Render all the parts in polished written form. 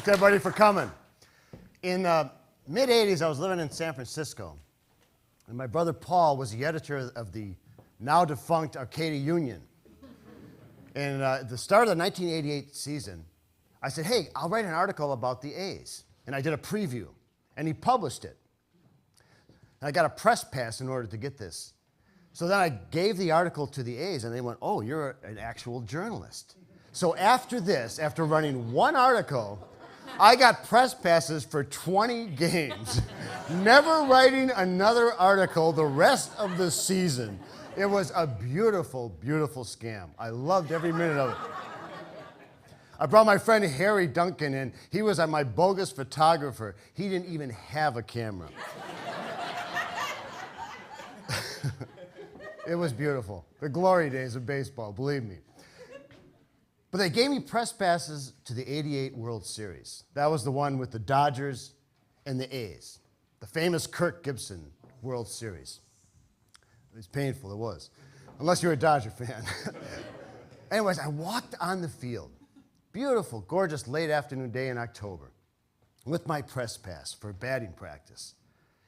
Thanks, everybody, for coming. In mid-'80s, I was living in San Francisco, and my brother Paul was the editor of the now-defunct Arcata Union. And at the start of the 1988 season, I said, hey, I'll write an article about the A's. And I did a preview, and he published it. And I got a press pass in order to get this. So then I gave the article to the A's, and they went, oh, you're an actual journalist. So after this, after running one article, I got press passes for 20 games, never writing another article the rest of the season. It was a beautiful, beautiful scam. I loved every minute of it. I brought my friend Harry Duncan in. He was my bogus photographer. He didn't even have a camera. It was beautiful. The glory days of baseball, believe me. But they gave me press passes to the '88 World Series. That was the one with the Dodgers and the A's. The famous Kirk Gibson World Series. It was painful, it was. Unless you're a Dodger fan. Anyways, I walked on the field. Beautiful, gorgeous, late afternoon day in October with my press pass for batting practice.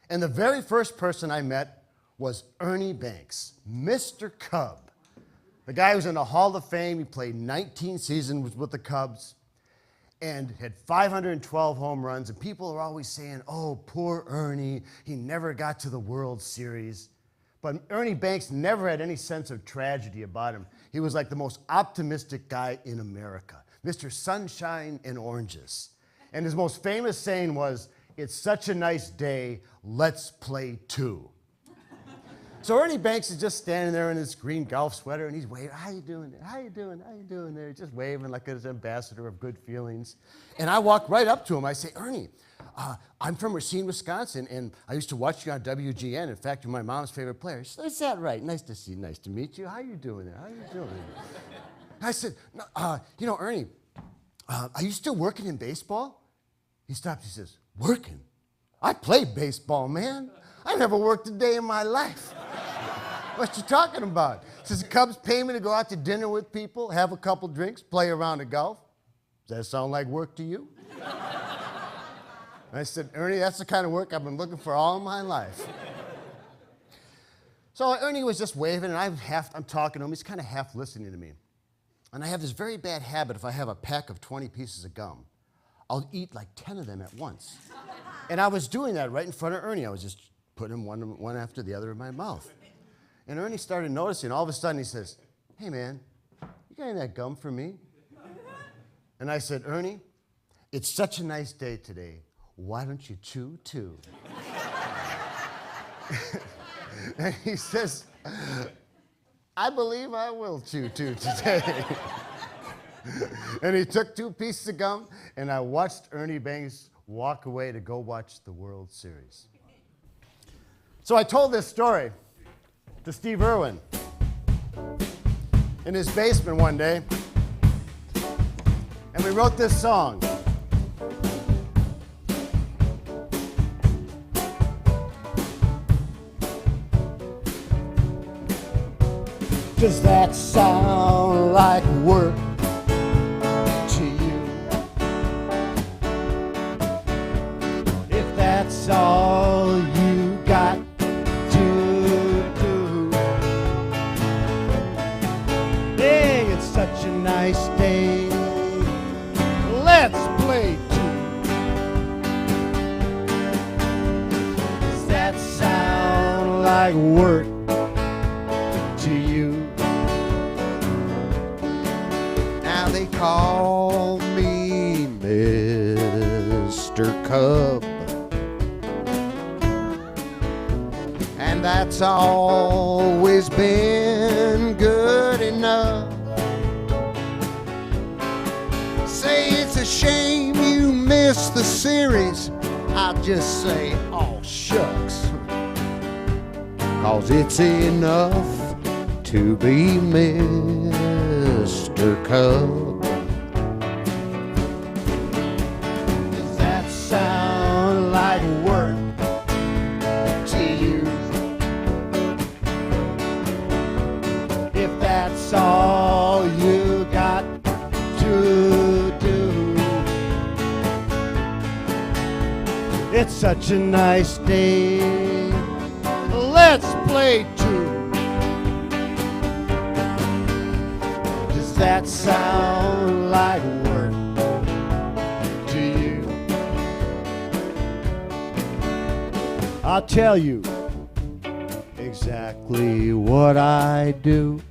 And the very first person I met was Ernie Banks, Mr. Cub. The guy who's in the Hall of Fame. He played 19 seasons with the Cubs and had 512 home runs. And people are always saying, oh, poor Ernie, he never got to the World Series. But Ernie Banks never had any sense of tragedy about him. He was like the most optimistic guy in America, Mr. Sunshine and Oranges. And his most famous saying was, it's such a nice day, let's play two. So Ernie Banks is just standing there in his green golf sweater, and he's waving, how you doing there? How you doing? How you doing there? Just waving like an ambassador of good feelings. And I walk right up to him. I say, Ernie, I'm from Racine, Wisconsin, and I used to watch you on WGN. In fact, you're my mom's favorite player. She said, is that right? Nice to see you. Nice to meet you. How you doing there? How you doing? I said, no, you know, Ernie, are you still working in baseball? He stops. He says, working? I played baseball, man. I never worked a day in my life. What you talking about? Says the Cubs pay me to go out to dinner with people, have a couple drinks, play a round of golf. Does that sound like work to you? I said, Ernie, that's the kind of work I've been looking for all my life. So Ernie was just waving, and I'm talking to him. He's kind of half listening to me. And I have this very bad habit, if I have a pack of 20 pieces of gum, I'll eat like 10 of them at once. And I was doing that right in front of Ernie. I was just putting them one after the other in my mouth. And Ernie started noticing. All of a sudden, he says, hey, man, you got any of that gum for me? And I said, Ernie, it's such a nice day today. Why don't you chew, too? And he says, I believe I will chew, too, today. And he took 2 pieces of gum, and I watched Ernie Banks walk away to go watch the World Series. So I told this story to Steve Irwin in his basement one day, and we wrote this song. Does that sound like work to you? If that's all you got such a nice day, let's play two. Does that sound like work to you? Now they call me Mr. Cub, and that's always been good enough. Say it's a shame you missed the series, I'll just say, oh, shucks. 'Cause it's enough to be Mr. Cub. Does that sound like work to you? If that's all you got to do, It's such a nice day. Let's play two. Does that sound like work to you? I'll tell you exactly what I do.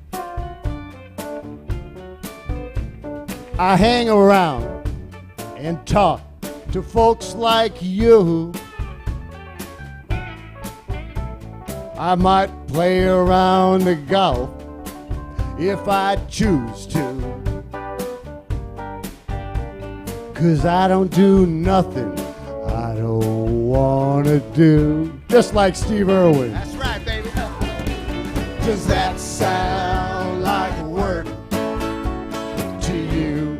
I hang around and talk to folks like you. I might play around the golf if I choose to, 'cause I don't do nothing I don't wanna do. Just like Steve Irwin. That's right, baby. Does that sound like work to you?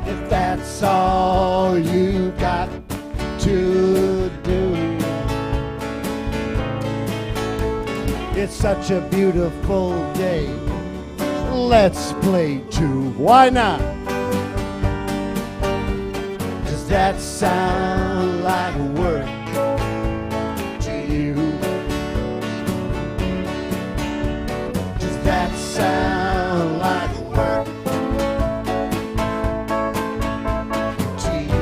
If that's all you got to do. It's such a beautiful day. Let's play two. Why not? Does that sound like work to you? Does that sound like work to you?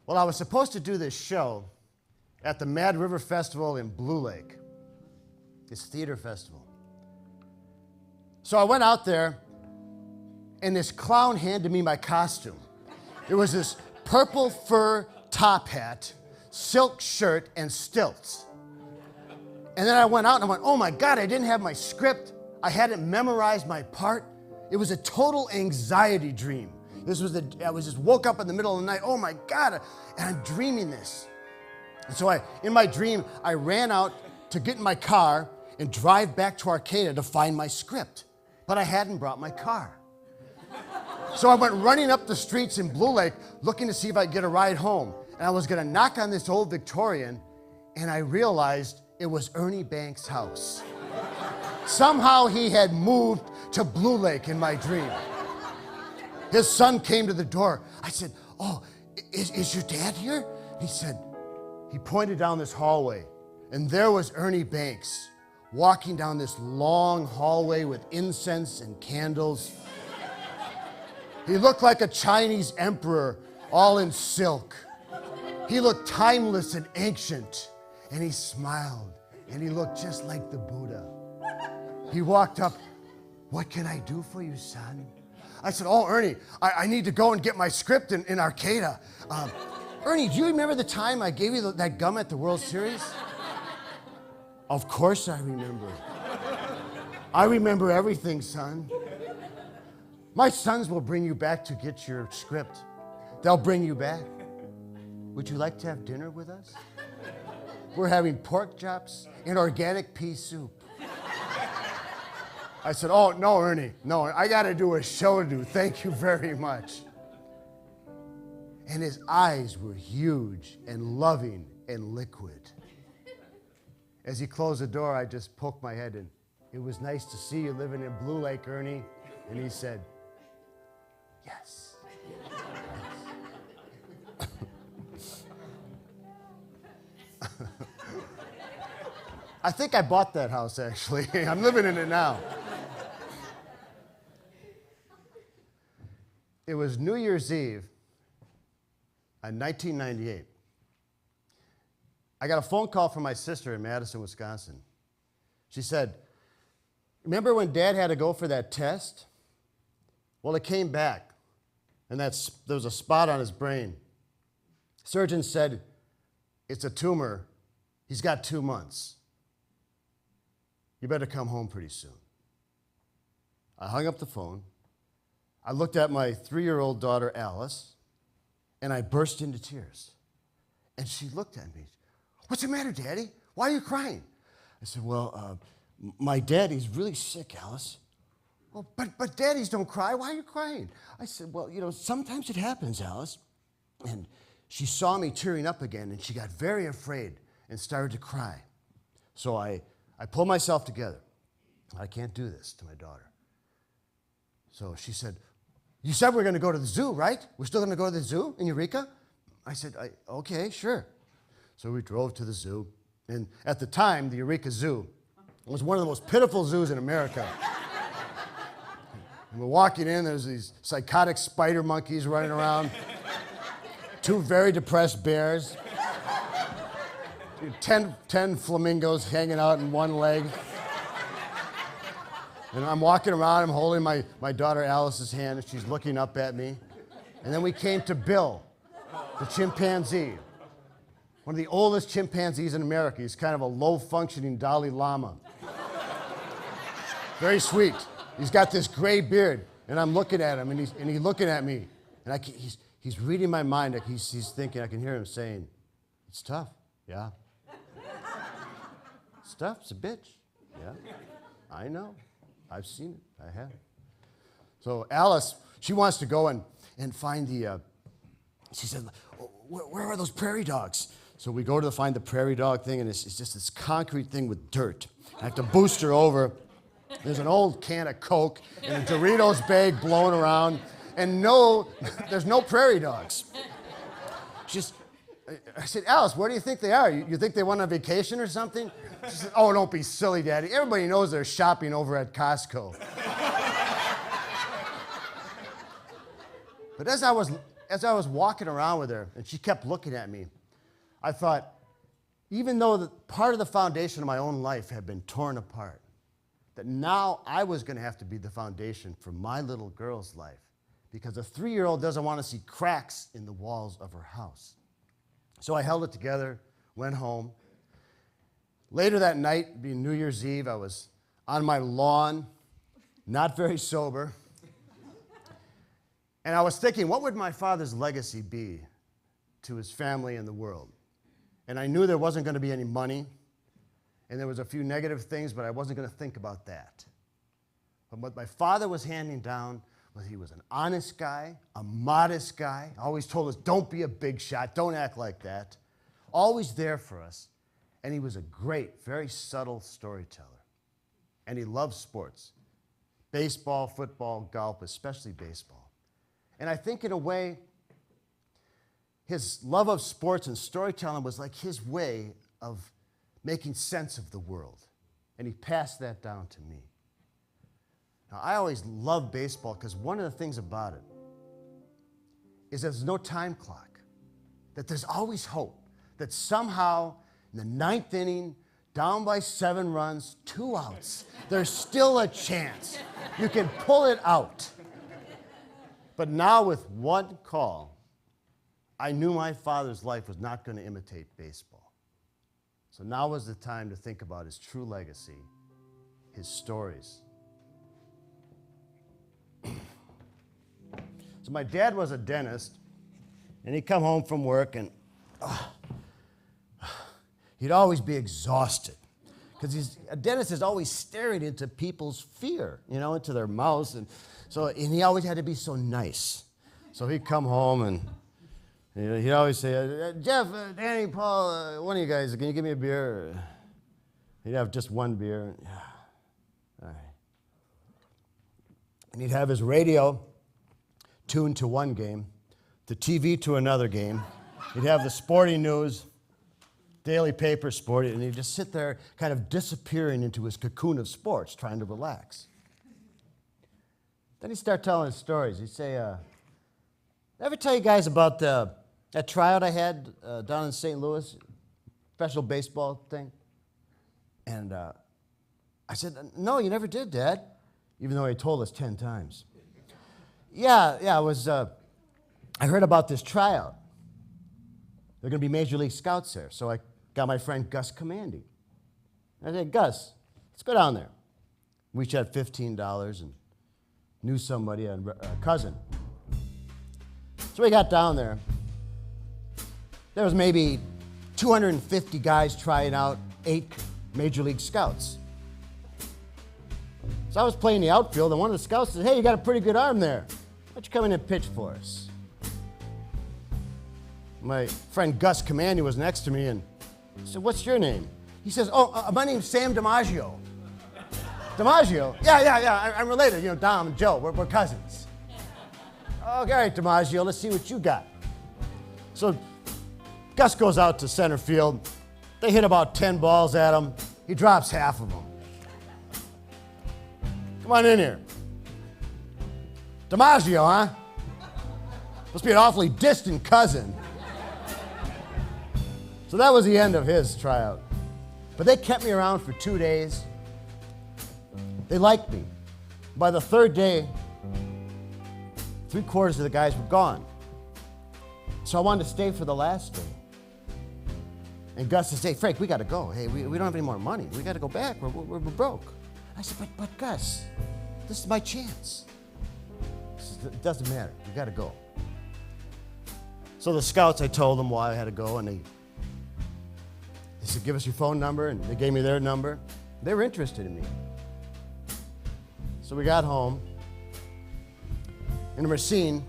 Well, I was supposed to do this show at the Mad River Festival in Blue Lake, this theater festival. So I went out there, and this clown handed me my costume. It was this purple fur top hat, silk shirt, and stilts. And then I went out and I went, oh my God, I didn't have my script. I hadn't memorized my part. It was a total anxiety dream. I was just woke up in the middle of the night, oh my God, and I'm dreaming this. And so in my dream, I ran out to get in my car and drive back to Arcata to find my script. But I hadn't brought my car. So I went running up the streets in Blue Lake looking to see if I could get a ride home. And I was gonna knock on this old Victorian, and I realized it was Ernie Banks' house. Somehow he had moved to Blue Lake in my dream. His son came to the door. I said, oh, is your dad here? He said, he pointed down this hallway, and there was Ernie Banks walking down this long hallway with incense and candles. He looked like a Chinese emperor, all in silk. He looked timeless and ancient, and he smiled, and he looked just like the Buddha. He walked up, what can I do for you, son? I said, oh, Ernie, I need to go and get my script in Arcata. Ernie, do you remember the time I gave you that gum at the World Series? Of course I remember. I remember everything, son. My sons will bring you back to get your script. They'll bring you back. Would you like to have dinner with us? We're having pork chops and organic pea soup. I said, oh, no, Ernie, no, I got to do a show to do. Thank you very much. And his eyes were huge and loving and liquid. As he closed the door, I just poked my head in. It was nice to see you living in Blue Lake, Ernie. And he said, yes. I think I bought that house, actually. I'm living in it now. It was New Year's Eve in 1998. I got a phone call from my sister in Madison, Wisconsin. She said, remember when Dad had to go for that test? Well, it came back, and there was a spot on his brain. Surgeon said, it's a tumor. He's got 2 months. You better come home pretty soon. I hung up the phone. I looked at my 3-year-old daughter, Alice, and I burst into tears. And she looked at me. "What's the matter, Daddy? Why are you crying?" I said, "Well, my daddy's really sick, Alice." "Well, but daddies don't cry. Why are you crying?" I said, "Well, sometimes it happens, Alice." And she saw me tearing up again, and she got very afraid and started to cry. So I pulled myself together. I can't do this to my daughter. So she said, "You said we're going to go to the zoo, right? We're still going to go to the zoo in Eureka?" I said, "Okay, sure." So we drove to the zoo. And at the time, the Eureka Zoo was one of the most pitiful zoos in America. And we're walking in, there's these psychotic spider monkeys running around, 2 very depressed bears, 10 flamingos hanging out in one leg. And I'm walking around, I'm holding my daughter Alice's hand, and she's looking up at me. And then we came to Bill, the chimpanzee, one of the oldest chimpanzees in America. He's kind of a low-functioning Dalai Lama. Very sweet. He's got this gray beard, and I'm looking at him, and he's looking at me. And he's reading my mind. He's thinking, I can hear him saying, "It's tough." "Yeah." "It's tough, it's a bitch." "Yeah, I know. I've seen it, I have." So Alice, she wants to go and find she said, where are those prairie dogs?" So we go to find the prairie dog thing, and it's just this concrete thing with dirt. I have to boost her over. There's an old can of Coke and a Doritos bag blowing around, and there's no prairie dogs. I said, "Alice, where do you think they are? You think they went on vacation or something?" She said, "Oh, don't be silly, Daddy. Everybody knows they're shopping over at Costco." But as I was walking around with her, and she kept looking at me, I thought, even though part of the foundation of my own life had been torn apart, that now I was going to have to be the foundation for my little girl's life, because a 3-year-old doesn't want to see cracks in the walls of her house. So I held it together, went home. Later that night, being New Year's Eve, I was on my lawn, not very sober, and I was thinking, what would my father's legacy be to his family and the world? And I knew there wasn't going to be any money, and there was a few negative things, but I wasn't going to think about that. But what my father was handing down was he was an honest guy, a modest guy, always told us, don't be a big shot, don't act like that, always there for us. And he was a great, very subtle storyteller. And he loved sports, baseball, football, golf, especially baseball. And I think in a way, his love of sports and storytelling was like his way of making sense of the world. And he passed that down to me. Now, I always loved baseball because one of the things about it is there's no time clock, that there's always hope, that somehow in the 9th inning, down by 7 runs, 2 outs, there's still a chance. You can pull it out. But now with one call, I knew my father's life was not going to imitate baseball. So now was the time to think about his true legacy, his stories. So my dad was a dentist, and he'd come home from work, and he'd always be exhausted, because a dentist is always staring into people's fear, into their mouths, and he always had to be so nice. So he'd come home, and he'd always say, "Jeff, Danny, Paul, one of you guys, can you give me a beer?" He'd have just one beer. Yeah. All right. And he'd have his radio tuned to one game, the TV to another game. He'd have the sporting news, daily paper, sporting, and he'd just sit there kind of disappearing into his cocoon of sports, trying to relax. Then he'd start telling his stories. He'd say, ever tell you guys about that tryout I had down in St. Louis, special baseball thing? And I said, "No, you never did, Dad," even though he told us 10 times. Yeah, it was, I heard about this tryout. They're going to be Major League Scouts there. So I got my friend Gus Commandy. I said, "Gus, let's go down there." We each had $15 and knew somebody, a cousin. So we got down there. There was maybe 250 guys trying out 8 Major League scouts. So I was playing the outfield, and one of the scouts said, "Hey, you got a pretty good arm there. Why don't you come in and pitch for us?" My friend Gus Commandi was next to me, and I said, "What's your name?" He says, "My name's Sam DiMaggio." DiMaggio? Yeah, I'm related. You know, Dom and Joe, we're cousins. "Okay, all right, DiMaggio, let's see what you got." So Gus goes out to center field. They hit about 10 balls at him. He drops half of them. "Come on in here." "DiMaggio, huh? Must be an awfully distant cousin." So that was the end of his tryout. But they kept me around for 2 days. They liked me. By the third day, 3/4 of the guys were gone. So I wanted to stay for the last day. And Gus says, "Hey, Frank, we got to go. Hey, we don't have any more money. We got to go back. We're broke." I said, but Gus, this is my chance." He says, "It doesn't matter. You got to go." So the scouts, I told them why I had to go, and they said, "Give us your phone number," and they gave me their number. They were interested in me. So we got home. In Racine,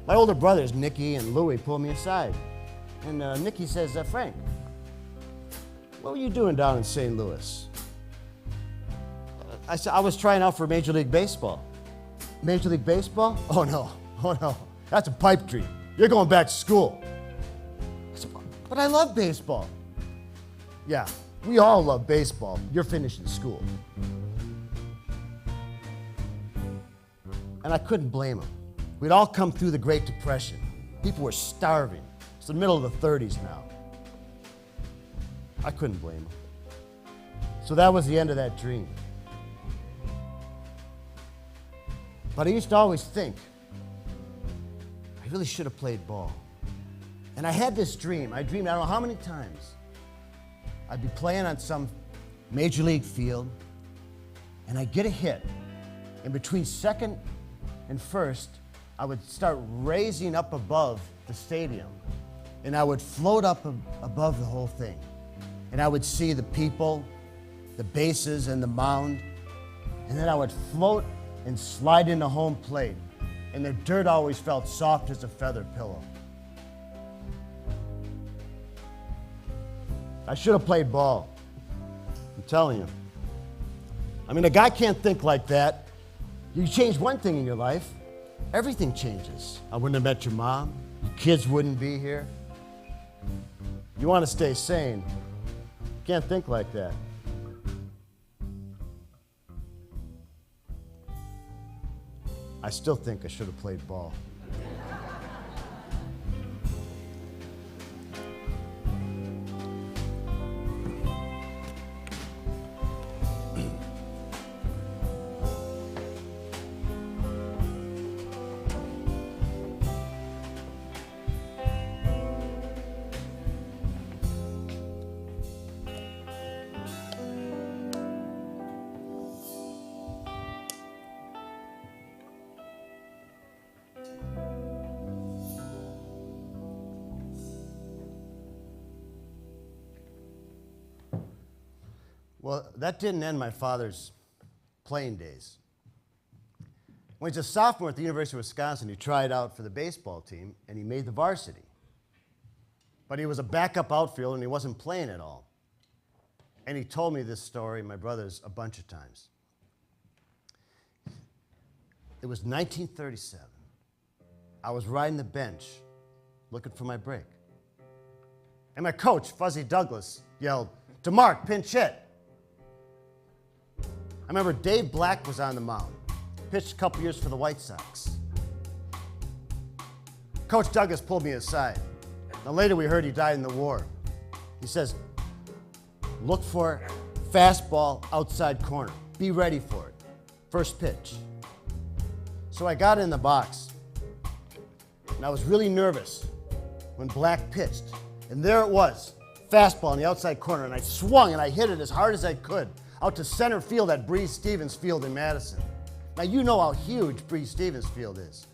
my older brothers, Nicky and Louie, pulled me aside. And Nicky says, "Frank, what were you doing down in St. Louis?" I said, "I was trying out for Major League Baseball." "Major League Baseball? Oh no, that's a pipe dream. You're going back to school." I said, "But I love baseball." "Yeah, we all love baseball. You're finishing school." And I couldn't blame them. We'd all come through the Great Depression. People were starving. It's the middle of the 30s now. I couldn't blame them. So that was the end of that dream. But I used to always think, I really should have played ball. And I had this dream. I dreamed, I don't know how many times, I'd be playing on some major league field, and I'd get a hit. And between second and first, I would start raising up above the stadium, and I would float up above the whole thing. And I would see the people, the bases, and the mound, and then I would float and slide into home plate, and the dirt always felt soft as a feather pillow. I should have played ball. I'm telling you. I mean, a guy can't think like that. You change one thing in your life, everything changes. I wouldn't have met your mom. Your kids wouldn't be here. You want to stay sane. You can't think like that. I still think I should have played ball. Well, that didn't end my father's playing days. When he was a sophomore at the University of Wisconsin, he tried out for the baseball team, and he made the varsity. But he was a backup outfielder, and he wasn't playing at all. And he told me this story, my brothers, a bunch of times. It was 1937. I was riding the bench, looking for my break. And my coach, Fuzzy Douglas, yelled, "DeMark, pinch hit." I remember Dave Black was on the mound. Pitched a couple years for the White Sox. Coach Douglas pulled me aside. Now later we heard he died in the war. He says, "Look for fastball outside corner. Be ready for it. First pitch." So I got in the box, and I was really nervous when Black pitched. And there it was, fastball in the outside corner, and I swung and I hit it as hard as I could out to center field at Breeze Stevens Field in Madison. Now you know how huge Breeze Stevens Field is.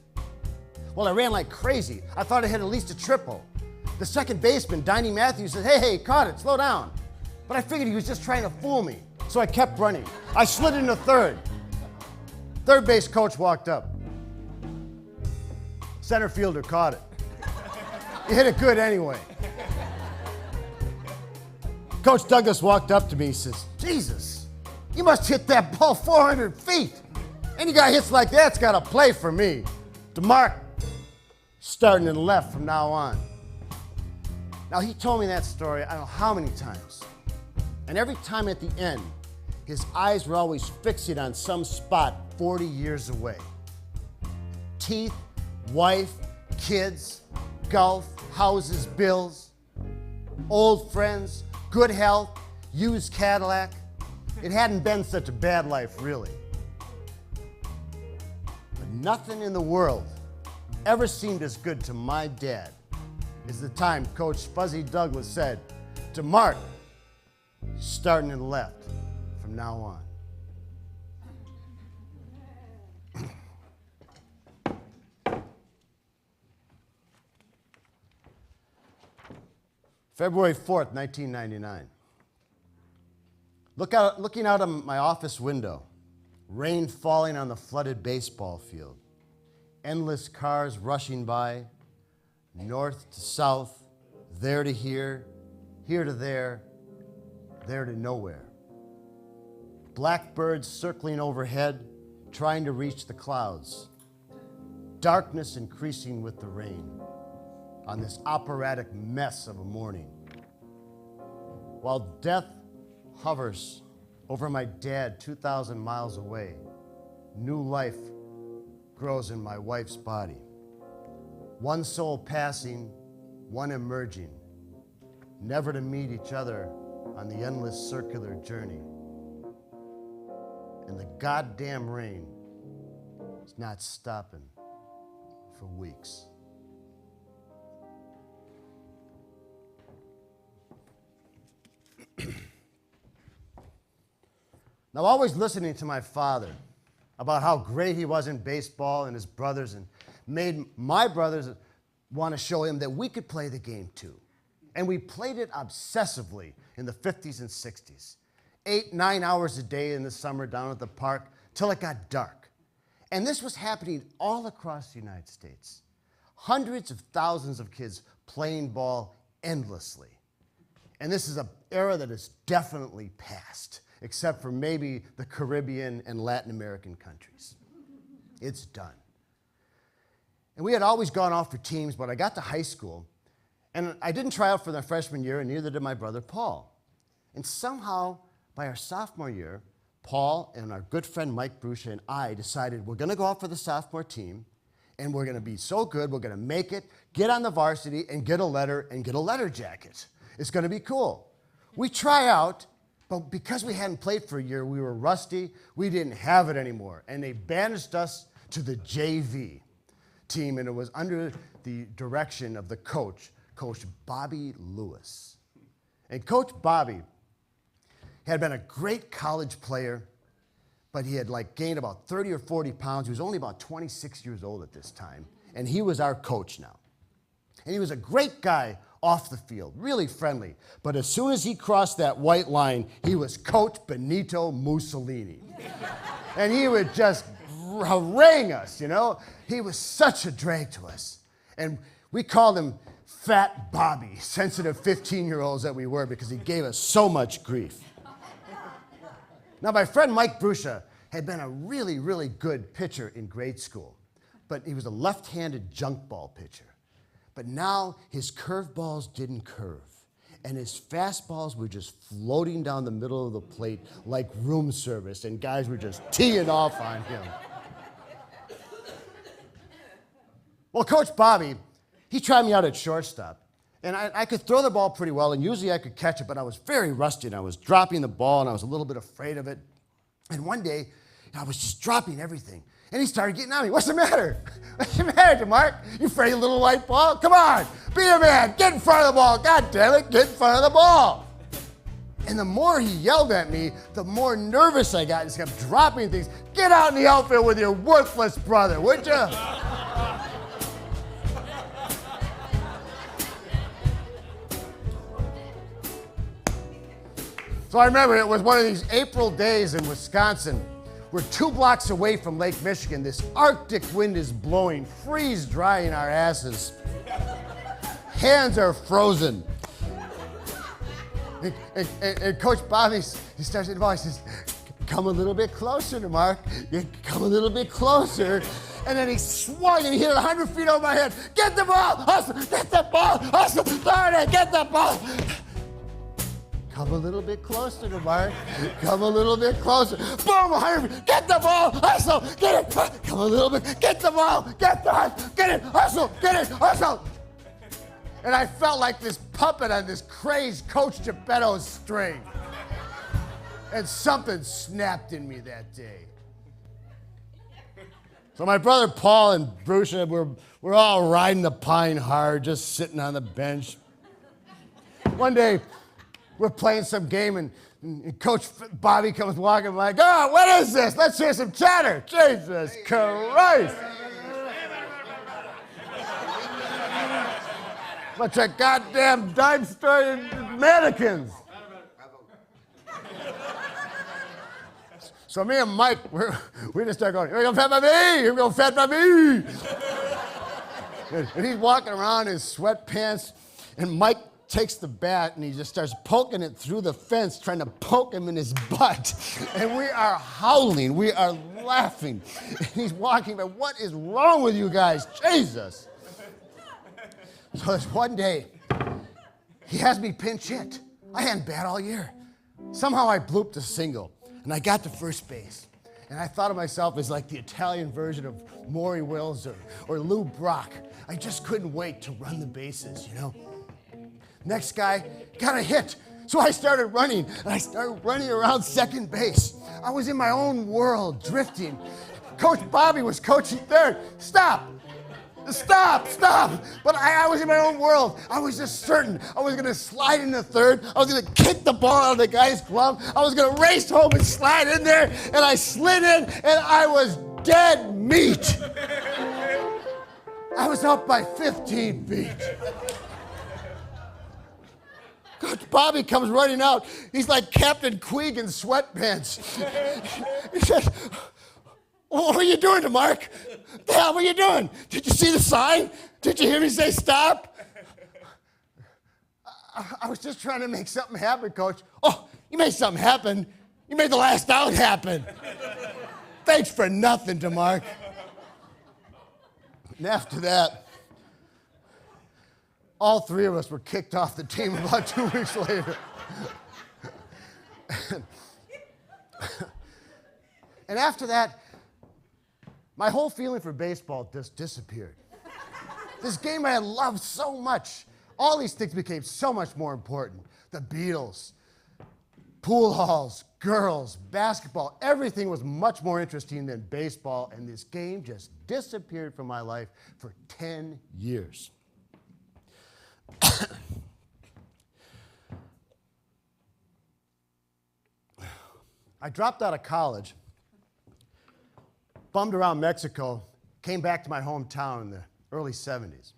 Well, I ran like crazy. I thought I hit at least a triple. The second baseman, Donnie Matthews, said, hey, caught it, slow down. But I figured he was just trying to fool me, so I kept running. I slid into third. Third base coach walked up. Center fielder caught it. He hit it good anyway. Coach Douglas walked up to me, he says, Jesus, you must hit that ball 400 feet. Any guy hits like that's got to play for me. DeMark, starting in left from now on. Now, he told me that story I don't know how many times. And every time at the end, his eyes were always fixated on some spot 40 years away. Teeth, wife, kids, golf, houses, bills, old friends, good health, used Cadillac. It hadn't been such a bad life, really. But nothing in the world ever seemed as good to my dad as the time Coach Fuzzy Douglas said, DeMark, starting in left from now on. February 4th, 1999. Looking out of my office window, rain falling on the flooded baseball field, endless cars rushing by, north to south, there to here to there to nowhere. Blackbirds circling overhead, trying to reach the clouds. Darkness increasing with the rain on this operatic mess of a morning. While death hovers over my dad 2,000 miles away, new life grows in my wife's body. One soul passing, one emerging, never to meet each other on the endless circular journey. And the goddamn rain is not stopping for weeks. Now, always listening to my father about how great he was in baseball and his brothers, and made my brothers want to show him that we could play the game too. And we played it obsessively in the 50s and 60s. 8-9 hours a day in the summer down at the park till it got dark. And this was happening all across the United States. Hundreds of thousands of kids playing ball endlessly. And this is an era that is definitely past, except for maybe the Caribbean and Latin American countries. It's done. And we had always gone off for teams, but I got to high school, and I didn't try out for the freshman year, and neither did my brother Paul. And somehow, by our sophomore year, Paul and our good friend Mike Brusha and I decided we're gonna go out for the sophomore team, and we're gonna be so good, we're gonna make it, get on the varsity, and get a letter jacket. It's gonna be cool. We try out, but because we hadn't played for a year, we were rusty, we didn't have it anymore, and they banished us to the JV team, and it was under the direction of the coach, Coach Bobby Lewis. And Coach Bobby had been a great college player, but he had gained about 30 or 40 pounds. He was only about 26 years old at this time, and he was our coach now. And he was a great guy off the field, really friendly. But as soon as he crossed that white line, he was Coach Benito Mussolini. And he would just harangue us, you know? He was such a drag to us. And we called him Fat Bobby, sensitive 15-year-olds that we were, because he gave us so much grief. Now, my friend Mike Brusha had been a really, really good pitcher in grade school, but he was a left-handed junk ball pitcher. But now his curveballs didn't curve, and his fastballs were just floating down the middle of the plate like room service, and guys were just teeing off on him. Well, Coach Bobby, he tried me out at shortstop, and I could throw the ball pretty well, and usually I could catch it, but I was very rusty, and I was dropping the ball, and I was a little bit afraid of it. And one day, I was just dropping everything, and he started getting on me. What's the matter? What's the matter, DeMark? You afraid of little white ball? Come on, be a man, get in front of the ball. God damn it, get in front of the ball. And the more he yelled at me, the more nervous I got. He just kept dropping things. Get out in the outfield with your worthless brother, would you? So I remember it was one of these April days in Wisconsin. We're 2 blocks away from Lake Michigan. This Arctic wind is blowing, freeze drying our asses. Hands are frozen. And Coach Bobby, he starts to he says, come a little bit closer, DeMark. Come a little bit closer. And then he swung and he hit it 100 feet over my head. Get the ball, hustle, get the ball, hustle, Florida, get the ball. Come a little bit closer, DeMark. Come a little bit closer. Boom, 100 feet, get the ball, hustle, get it. Come a little bit, get the ball, get the hustle, get it, hustle, get it, hustle. And I felt like this puppet on this crazed Coach Geppetto's string. And something snapped in me that day. So my brother Paul and Bruce, we're all riding the pine hard, just sitting on the bench. One day, we're playing some game, and Coach Bobby comes walking like, oh, what is this? Let's hear some chatter. Jesus Christ. Bunch of goddamn dime-store mannequins. So me and Mike, we just start going, here we go, fed by me, here we go, fed by me. And he's walking around in sweatpants, and Mike takes the bat and he just starts poking it through the fence, trying to poke him in his butt. And we are howling, we are laughing. And he's walking, but what is wrong with you guys? Jesus. So this one day, he has me pinch hit. I hadn't bat all year. Somehow I blooped a single. And I got to first base. And I thought of myself as like the Italian version of Maury Wills or Lou Brock. I just couldn't wait to run the bases, you know. Next guy got a hit. So I started running, and I started running around second base. I was in my own world, drifting. Coach Bobby was coaching third. Stop! But I was in my own world. I was just certain I was going to slide into third. I was going to kick the ball out of the guy's glove. I was going to race home and slide in there. And I slid in, and I was dead meat. I was up by 15 feet. Coach Bobby comes running out. He's like Captain Queeg in sweatpants. He says, what are you doing, DeMark? What the hell were you doing? Did you see the sign? Did you hear me say stop? I was just trying to make something happen, Coach. Oh, you made something happen. You made the last out happen. Thanks for nothing, DeMark. And after that, all 3 of us were kicked off the team about 2 weeks later. And after that, my whole feeling for baseball just disappeared. This game I had loved so much, all these things became so much more important. The Beatles, pool halls, girls, basketball, everything was much more interesting than baseball, and this game just disappeared from my life for 10 years. I dropped out of college, bummed around Mexico, came back to my hometown in the early 70s.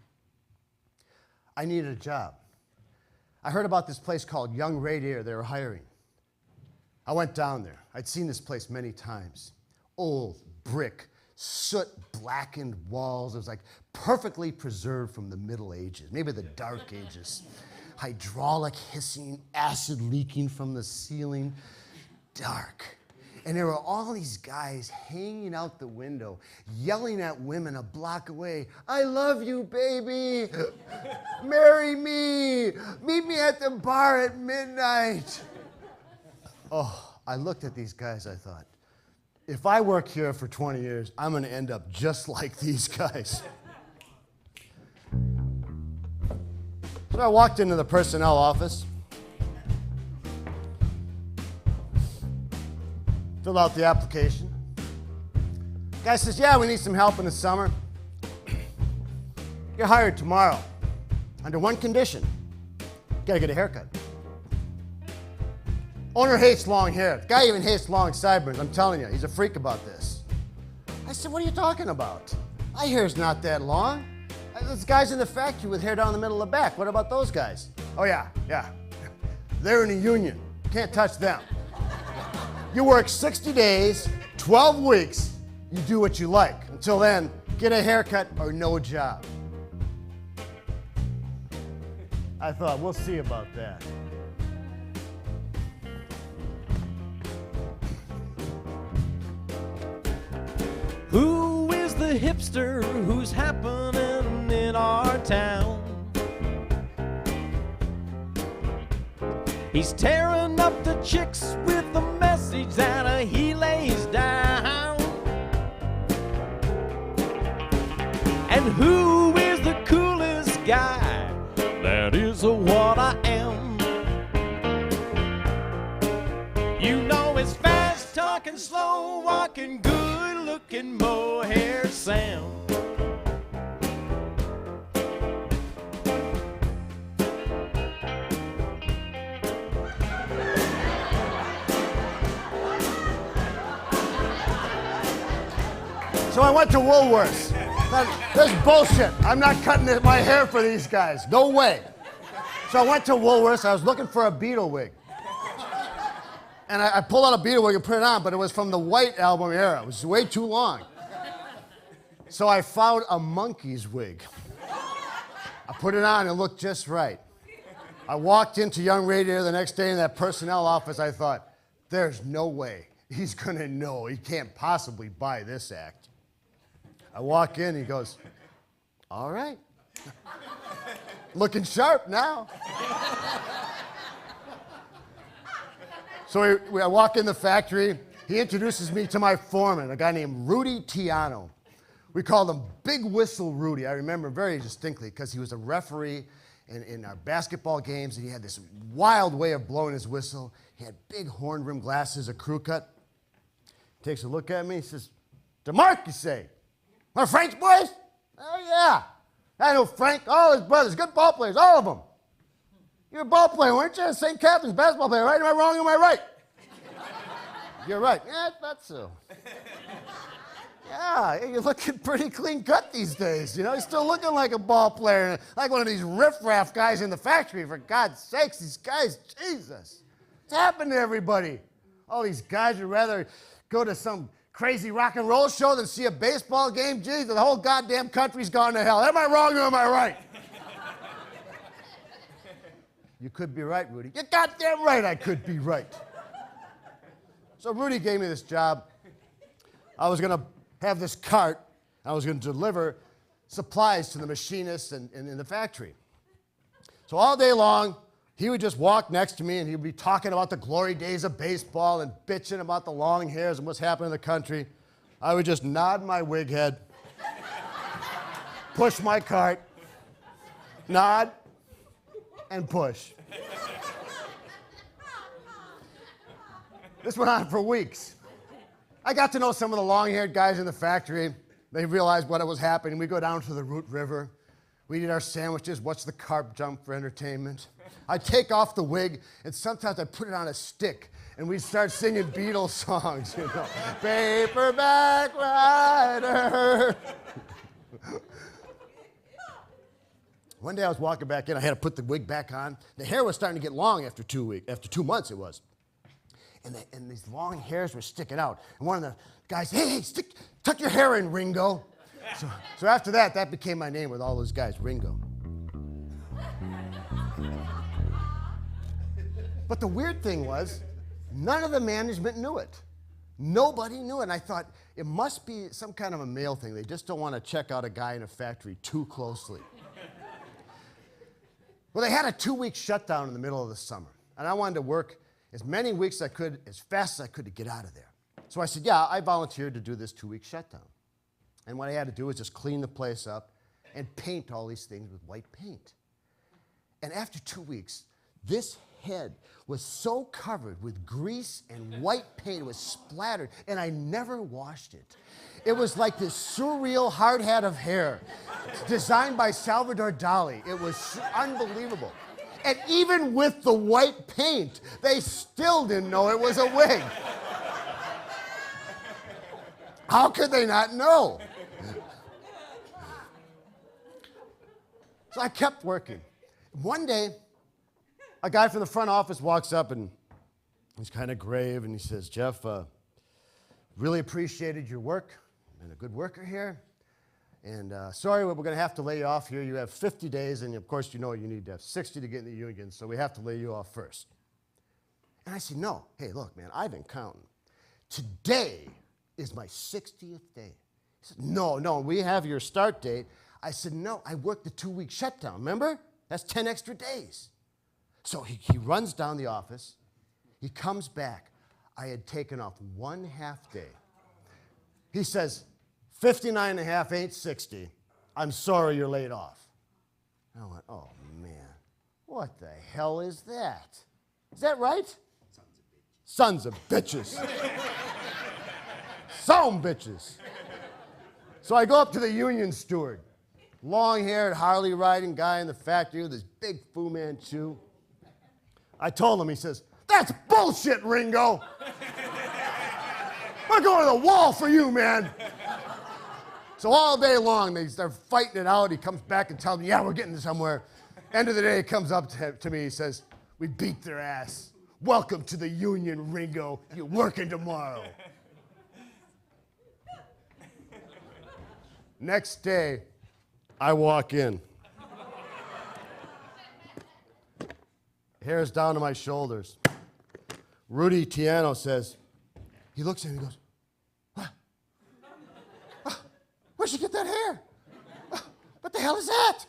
I needed a job. I heard about this place called Young Radiator they were hiring. I went down there. I'd seen this place many times. Old, brick, soot-blackened walls. It was like perfectly preserved from the Middle Ages, maybe the Dark Ages. Hydraulic hissing, acid leaking from the ceiling. Dark. And there were all these guys hanging out the window, yelling at women a block away, I love you, baby. Marry me. Meet me at the bar at midnight. Oh, I looked at these guys, I thought, if I work here for 20 years, I'm going to end up just like these guys. So I walked into the personnel office, filled out the application. Guy says, yeah, we need some help in the summer. You're hired tomorrow. Under one condition. You gotta get a haircut. Owner hates long hair. The guy even hates long sideburns. I'm telling you, he's a freak about this. I said, what are you talking about? My hair's not that long. There's guys in the factory with hair down the middle of the back. What about those guys? Oh, yeah. They're in a union. Can't touch them. You work 60 days, 12 weeks, you do what you like. Until then, get a haircut or no job. I thought, we'll see about that. Who is the hipster who's happening in our town? He's tearing up the chicks with the message that he lays down. And who is the coolest guy? That is what I am. You know it's fast talking, slow walking, good looking mohair Sam. So I went to Woolworths. This is bullshit. I'm not cutting my hair for these guys. No way. So I went to Woolworths. I was looking for a Beatle wig. And I pulled out a Beatle wig and put it on, but it was from the White Album era. It was way too long. So I found a Monkees wig. I put it on and it looked just right. I walked into Young Radiator the next day in that personnel office. I thought, there's no way he's going to know. He can't possibly buy this act. I walk in, he goes, all right. Looking sharp now. So I walk in the factory. He introduces me to my foreman, a guy named Rudy Tiano. We called him Big Whistle Rudy. I remember very distinctly because he was a referee in our basketball games, and he had this wild way of blowing his whistle. He had big horn-rimmed glasses, a crew cut. Takes a look at me, he says, DeMark, you say? One of Frank's boys? Oh, yeah. I know Frank, all his brothers, good ball players, all of them. You're a ball player, weren't you? St. Catherine's basketball player, right? Am I wrong or am I right? You're right. Yeah, I thought so. Yeah, you're looking pretty clean cut these days. You know, you're still looking like a ball player, like one of these riffraff guys in the factory. For God's sakes, these guys, Jesus. What's happened to everybody? All these guys would rather go to some crazy rock and roll show than see a baseball game. Geez, the whole goddamn country's gone to hell. Am I wrong or am I right? You could be right, Rudy. You're goddamn right I could be right. So Rudy gave me this job. I was going to have this cart. I was going to deliver supplies to the machinists in the factory. So all day long, he would just walk next to me and he'd be talking about the glory days of baseball and bitching about the long hairs and what's happening in the country. I would just nod my wig head, push my cart, nod, and push. This went on for weeks. I got to know some of the long-haired guys in the factory. They realized what was happening. We go down to the Root River. We eat our sandwiches, watch the carp jump for entertainment. I take off the wig, and sometimes I put it on a stick, and we start singing Beatles songs, you know. Paperback Rider. One day I was walking back in. I had to put the wig back on. The hair was starting to get long after 2 weeks. After 2 months it was. And these long hairs were sticking out. And one of the guys, hey, tuck your hair in, Ringo. So after that, that became my name with all those guys, Ringo. But the weird thing was, none of the management knew it. Nobody knew it. And I thought, it must be some kind of a male thing. They just don't want to check out a guy in a factory too closely. Well, they had a 2-week shutdown in the middle of the summer. And I wanted to work as many weeks as I could, as fast as I could to get out of there. So I said, yeah, I volunteered to do this 2-week shutdown. And what I had to do was just clean the place up and paint all these things with white paint. And after 2 weeks, this head was so covered with grease and white paint, it was splattered, and I never washed it. It was like this surreal hard hat of hair designed by Salvador Dali. It was unbelievable. And even with the white paint, they still didn't know it was a wig. How could they not know? So I kept working. One day, a guy from the front office walks up and He's kind of grave, and he says, Jeff, really appreciated your work. Been a good worker here. And sorry, we're going to have to lay you off here. You have 50 days, and of course, you know you need to have 60 to get in the union, so we have to lay you off first. And I said, no. Hey, look, man, I've been counting. Today is my 60th day. He said, no, we have your start date. I said, no, I worked the 2-week shutdown, remember? That's 10 extra days. So he runs down the office. He comes back. I had taken off 1 half day. He says, 59 and a half ain't 60. I'm sorry you're laid off. And I went, oh, man, what the hell is that? Is that right? Sons of bitches. Some bitches. So I go up to the union steward, long-haired, Harley-riding guy in the factory with his big Fu Manchu. I told him, he says, that's bullshit, Ringo. I'm going to the wall for you, man. So all day long, they start fighting it out. He comes back and tells me, yeah, we're getting somewhere. End of the day, he comes up to me, he says, we beat their ass. Welcome to the union, Ringo. You're working tomorrow. Next day, I walk in. Hair's down to my shoulders. Rudy Tiano says, he looks at me and goes, what? Where'd you get that hair? What the hell is that?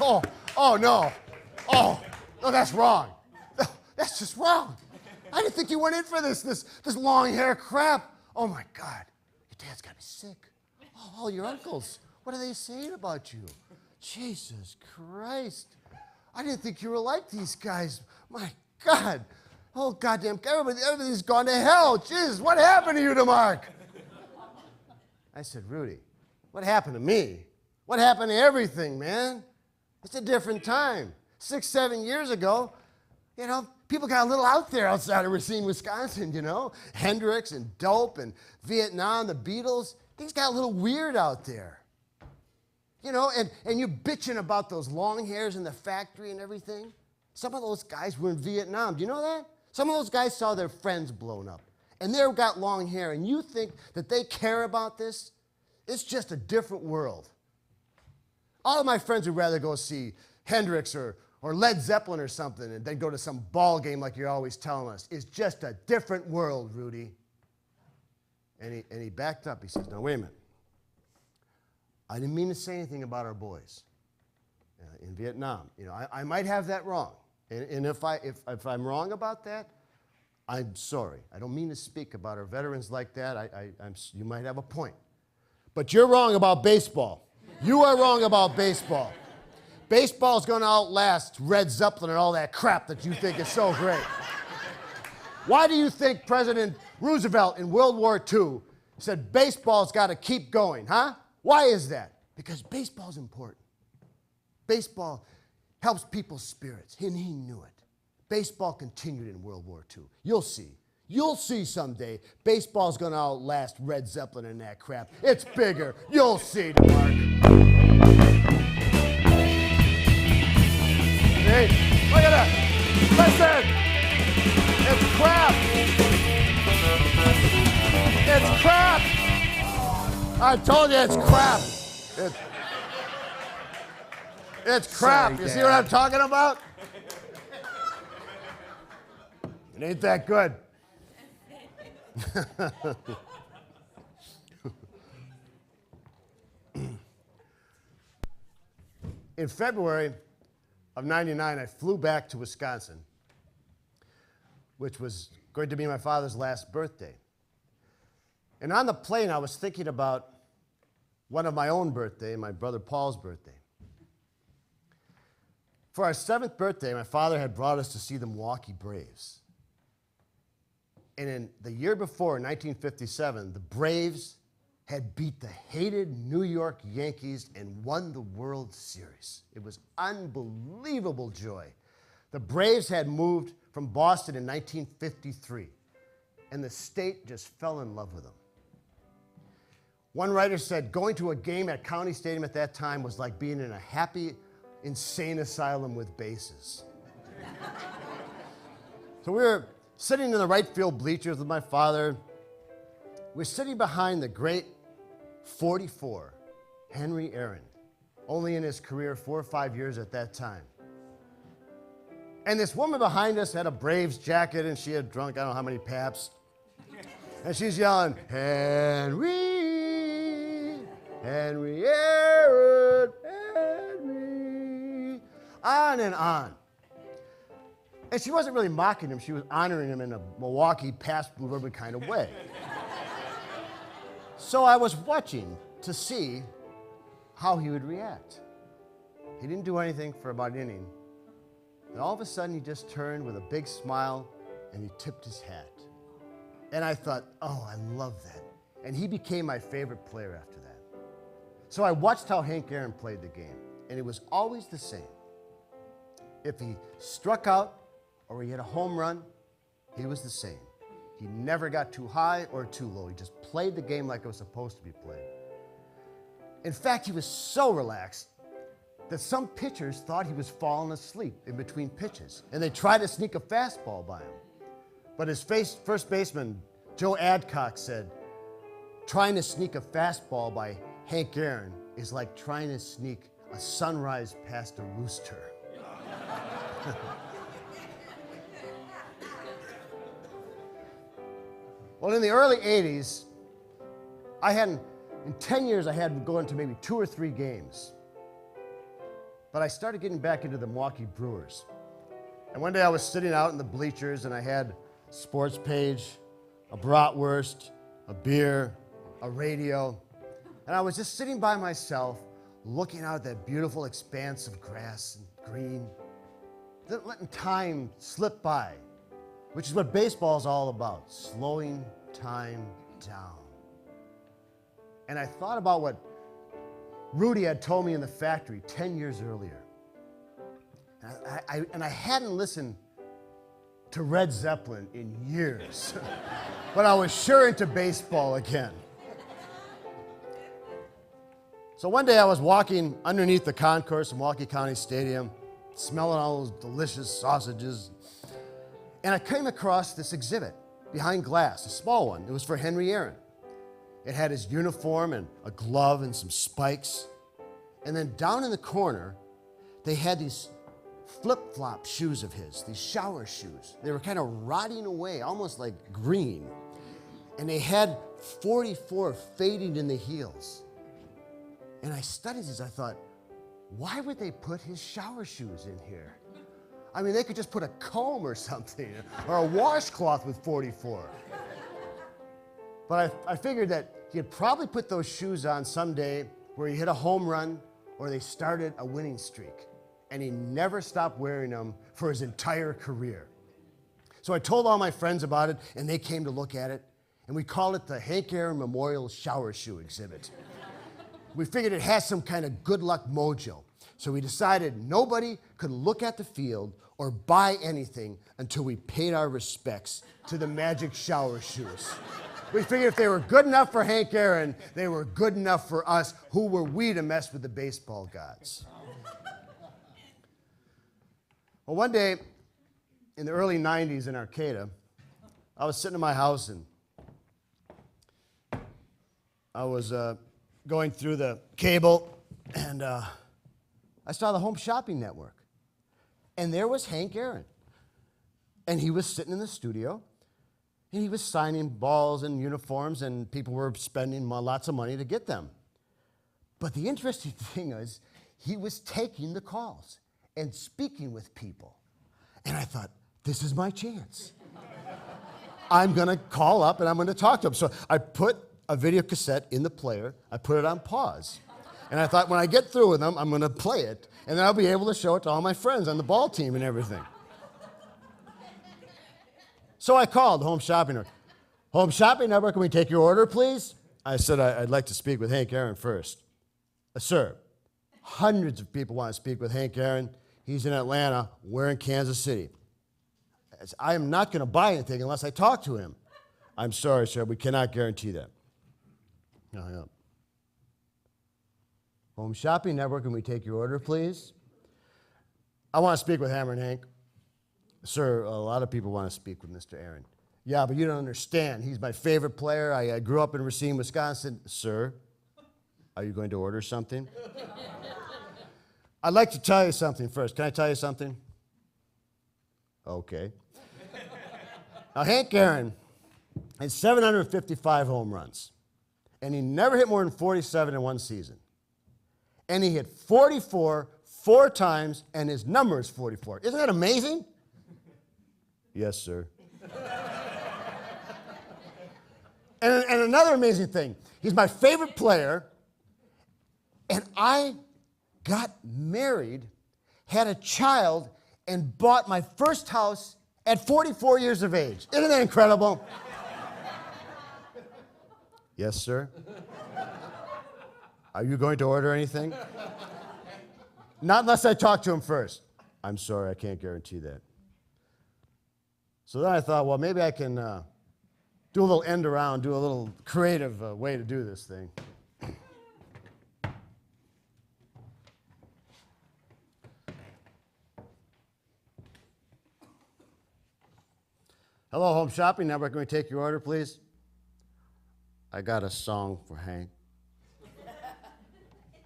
Oh, no. Oh, no, that's wrong. That's just wrong. I didn't think you went in for this long hair crap. Oh, my God. Your dad's got to be sick. Oh, all your uncles. What are they saying about you? Jesus Christ. I didn't think you were like these guys. My God. Oh, goddamn. Everything's gone to hell. Jesus, what happened to you, DeMark? I said, Rudy, what happened to me? What happened to everything, man? It's a different time. 6, 7 years ago, people got a little out there outside of Racine, Wisconsin, Hendrix and Dope and Vietnam, the Beatles. Things got a little weird out there. And you're bitching about those long hairs in the factory and everything. Some of those guys were in Vietnam. Do you know that? Some of those guys saw their friends blown up. And they've got long hair. And you think that they care about this? It's just a different world. All of my friends would rather go see Hendrix or Led Zeppelin or something and then go to some ball game like you're always telling us. It's just a different world, Rudy. And he backed up. He says, now, wait a minute. I didn't mean to say anything about our boys in Vietnam. I might have that wrong. And if I'm wrong about that, I'm sorry. I don't mean to speak about our veterans like that. You might have a point. But you're wrong about baseball. You are wrong about baseball. Baseball's going to outlast Red Zeppelin and all that crap that you think is so great. Why do you think President Roosevelt in World War II said baseball's got to keep going, huh? Why is that? Because baseball's important. Baseball helps people's spirits, and he knew it. Baseball continued in World War II. You'll see. You'll see someday baseball's going to outlast Red Zeppelin and that crap. It's bigger. You'll see, DeMark. Hey, look at that. Listen. It's crap. It's crap. I told you it's crap. It's crap. Sorry, you see Dad. what I'm talking about? It ain't that good. In February of '99, I flew back to Wisconsin, which was going to be my father's last birthday. And on the plane, I was thinking about one of my own birthday, my brother Paul's birthday. For our 7th birthday, my father had brought us to see the Milwaukee Braves. And in the year before, in 1957, the Braves had beat the hated New York Yankees and won the World Series. It was unbelievable joy. The Braves had moved from Boston in 1953, and the state just fell in love with them. One writer said going to a game at County Stadium at that time was like being in a happy, insane asylum with bases. So we were sitting in the right field bleachers with my father. We're sitting behind the great 44, Henry Aaron, only in his career 4 or 5 years at that time. And this woman behind us had a Braves jacket, and she had drunk I don't know how many Paps. And she's yelling, Henry, Henry Aaron, Henry, on and on. And she wasn't really mocking him. She was honoring him in a Milwaukee past blue ribbon kind of way. So I was watching to see how he would react. He didn't do anything for about an inning. And all of a sudden, he just turned with a big smile, and he tipped his hat. And I thought, oh, I love that. And he became my favorite player after that. So I watched how Hank Aaron played the game, and it was always the same. If he struck out or he hit a home run, he was the same. He never got too high or too low. He just played the game like it was supposed to be played. In fact, he was so relaxed that some pitchers thought he was falling asleep in between pitches, and they tried to sneak a fastball by him. But his first baseman, Joe Adcock, said, trying to sneak a fastball by Hank Aaron is like trying to sneak a sunrise past a rooster. Well, in the early 80s, in 10 years, I hadn't gone to maybe 2 or 3 games. But I started getting back into the Milwaukee Brewers. And one day I was sitting out in the bleachers, and I had a sports page, a bratwurst, a beer, a radio. And I was just sitting by myself, looking out at that beautiful expanse of grass and green, letting time slip by, which is what baseball is all about, slowing time down. And I thought about what Rudy had told me in the factory 10 years earlier. And I hadn't listened to Led Zeppelin in years, but I was sure into baseball again. So one day I was walking underneath the concourse in Milwaukee County Stadium, smelling all those delicious sausages, and I came across this exhibit behind glass, a small one. It was for Henry Aaron. It had his uniform and a glove and some spikes. And then down in the corner, they had these flip-flop shoes of his, these shower shoes. They were kind of rotting away, almost like green. And they had 44 fading in the heels. And I studied this. I thought, why would they put his shower shoes in here? I mean, they could just put a comb or something, or a washcloth with 44. But I figured that he had probably put those shoes on someday where he hit a home run or they started a winning streak. And he never stopped wearing them for his entire career. So I told all my friends about it, and they came to look at it. And we called it the Hank Aaron Memorial Shower Shoe Exhibit. We figured it has some kind of good luck mojo. So we decided nobody could look at the field or buy anything until we paid our respects to the magic shower shoes. We figured if they were good enough for Hank Aaron, they were good enough for us. Who were we to mess with the baseball gods? Well, one day in the early 90s in Arcata, I was sitting in my house and I was going through the cable, and I saw the Home Shopping Network. And there was Hank Aaron. And he was sitting in the studio, and he was signing balls and uniforms, and people were spending lots of money to get them. But the interesting thing is, he was taking the calls and speaking with people. And I thought, this is my chance. I'm going to call up, and I'm going to talk to him. So I put a video cassette in the player. I put it on pause. And I thought, when I get through with them, I'm going to play it, and then I'll be able to show it to all my friends on the ball team and everything. So I called Home Shopping Network. Home Shopping Network, can we take your order, please? I said, I'd like to speak with Hank Aaron first. Sir, hundreds of people want to speak with Hank Aaron. He's in Atlanta. We're in Kansas City. I am not going to buy anything unless I talk to him. I'm sorry, sir. We cannot guarantee that. No, Home Shopping Network, can we take your order, please? I want to speak with Hammer and Hank. Sir, a lot of people want to speak with Mr. Aaron. Yeah, but you don't understand. He's my favorite player. I grew up in Racine, Wisconsin. Sir, are you going to order something? I'd like to tell you something first. Can I tell you something? Okay. Now, Hank Aaron had 755 home runs, and he never hit more than 47 in one season. And he hit 44 4 times, and his number is 44. Isn't that amazing? Yes, sir. and another amazing thing, he's my favorite player, and I got married, had a child, and bought my first house at 44 years of age. Isn't that incredible? Yes, sir. Are you going to order anything? Not unless I talk to him first. I'm sorry, I can't guarantee that. So then I thought, well, maybe I can do a little end around, do a little creative way to do this thing. Hello, Home Shopping Network. Can we take your order, please? I got a song for Hank.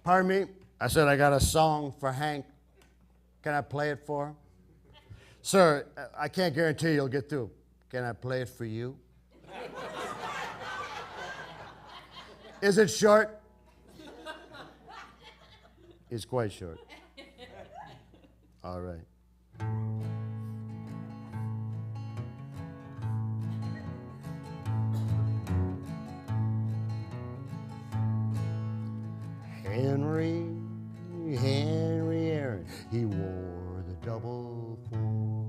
Pardon me? I said I got a song for Hank. Can I play it for him? Sir, I can't guarantee you'll get through. Can I play it for you? Is it short? It's quite short. All right. Henry Aaron, he wore the double 4.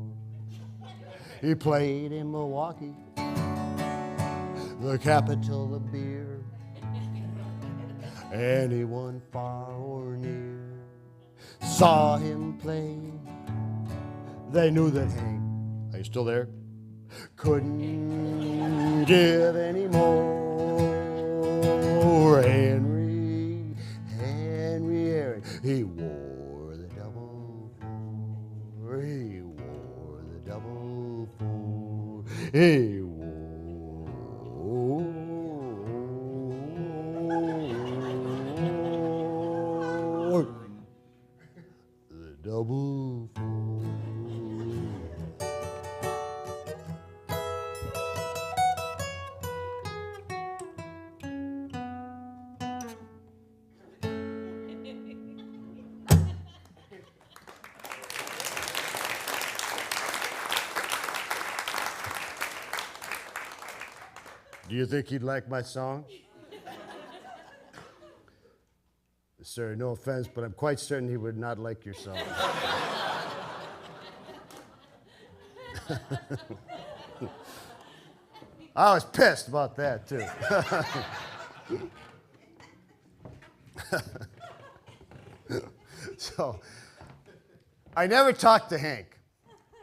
He played in Milwaukee, the capital of beer, and he won far or near. Saw him play, they knew that Hank, are you still there? Couldn't give any more. Henry Aaron, he wore the double 4. He wore the double 4. He wore the double 4. Do you think he'd like my song? Sir, no offense, but I'm quite certain he would not like your song. I was pissed about that, too. So, I never talked to Hank,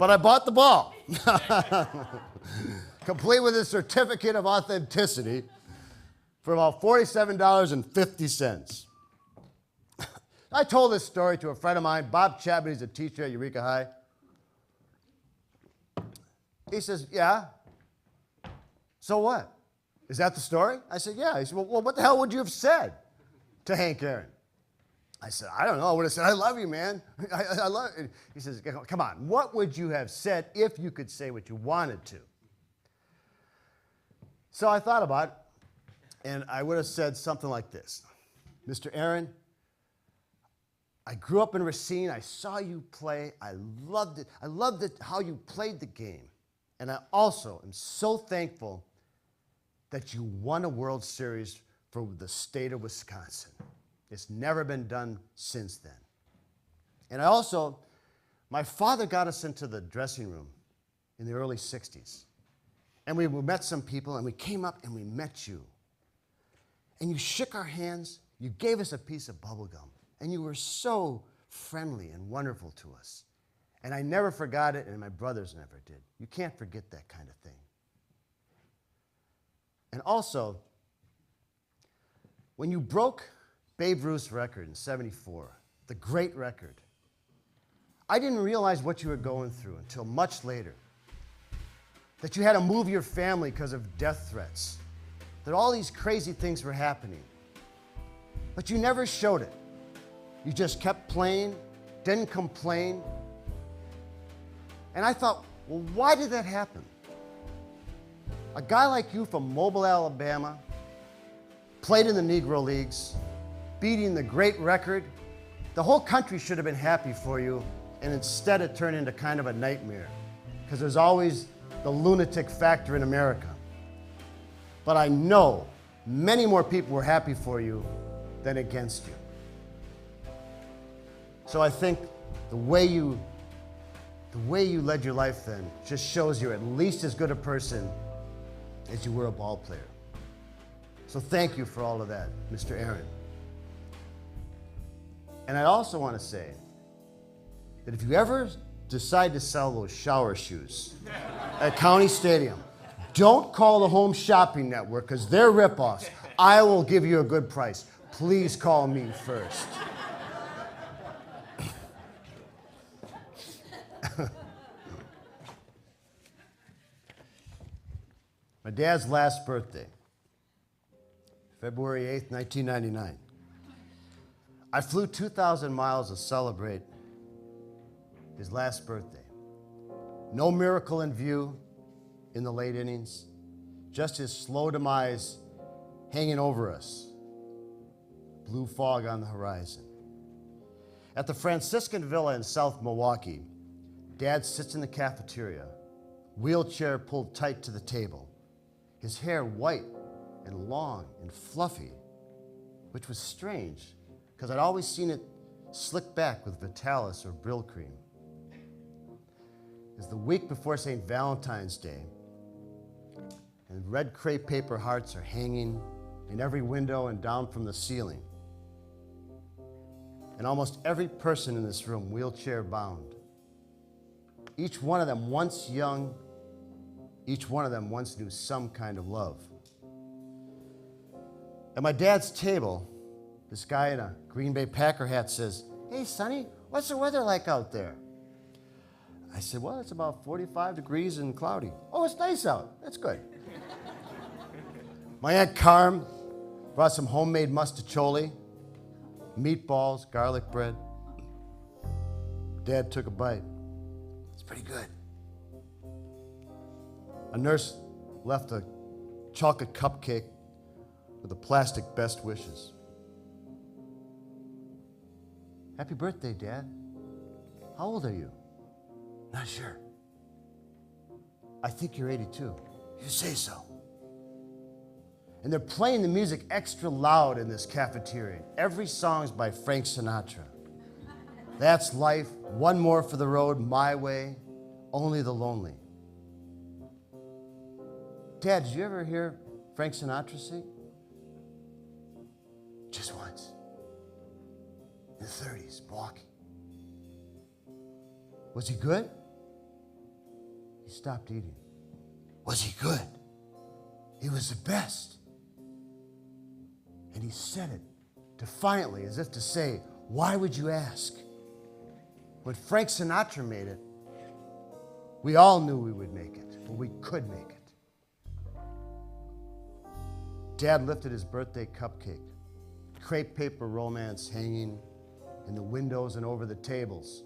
but I bought the ball. Complete with a certificate of authenticity for about $47.50. I told this story to a friend of mine, Bob Chapman. He's a teacher at Eureka High. He says, yeah, so what? Is that the story? I said, yeah. He said, well, what the hell would you have said to Hank Aaron? I said, I don't know. I would have said, I love you, man. I love you. He says, come on, what would you have said if you could say what you wanted to? So I thought about it, and I would have said something like this. Mr. Aaron, I grew up in Racine. I saw you play. I loved it. I loved it, how you played the game. And I also am so thankful that you won a World Series for the state of Wisconsin. It's never been done since then. And my father got us into the dressing room in the early 60s. And we met some people, and we came up and we met you. And you shook our hands, you gave us a piece of bubble gum, and you were so friendly and wonderful to us. And I never forgot it, and my brothers never did. You can't forget that kind of thing. And also, when you broke Babe Ruth's record in '74, the great record. I didn't realize what you were going through until much later. That you had to move your family because of death threats. That all these crazy things were happening. But you never showed it. You just kept playing, didn't complain. And I thought, well, why did that happen? A guy like you from Mobile, Alabama, played in the Negro Leagues, beating the great record. The whole country should have been happy for you, and instead it turned into kind of a nightmare, because there's always the lunatic factor in America. But I know many more people were happy for you than against you. So I think the way you led your life then just shows you're at least as good a person as you were a ball player. So thank you for all of that, Mr. Aaron. And I also want to say that if you ever decide to sell those shower shoes at County Stadium, don't call the Home Shopping Network, because they're ripoffs. I will give you a good price. Please call me first. My dad's last birthday, February 8th, 1999. I flew 2,000 miles to celebrate his last birthday. No miracle in view in the late innings, just his slow demise hanging over us. Blue fog on the horizon. At the Franciscan Villa in South Milwaukee, Dad sits in the cafeteria, wheelchair pulled tight to the table, his hair white and long and fluffy, which was strange, because I'd always seen it slicked back with Vitalis or Brill cream. It was the week before St. Valentine's Day, and red crepe paper hearts are hanging in every window and down from the ceiling. And almost every person in this room wheelchair bound. Each one of them once young, each one of them once knew some kind of love. At my dad's table, this guy in a Green Bay Packer hat says, "Hey, Sonny, what's the weather like out there?" I said, "Well, it's about 45 degrees and cloudy." "Oh, it's nice out. That's good." My Aunt Carm brought some homemade mustacholi, meatballs, garlic bread. Dad took a bite. "It's pretty good." A nurse left a chocolate cupcake with a plastic best wishes. "Happy birthday, Dad. How old are you?" "Not sure." "I think you're 82. "You say so." And they're playing the music extra loud in this cafeteria. Every song's by Frank Sinatra. That's Life, One More for the Road, My Way, Only the Lonely. Dad, did you ever hear Frank Sinatra sing? Just once. In the 30s, Milwaukee. Was he good? He stopped eating. Was he good? He was the best. And he said it defiantly, as if to say, why would you ask? When Frank Sinatra made it, we all knew we would make it, but we could make it. Dad lifted his birthday cupcake, crepe paper romance hanging in the windows and over the tables,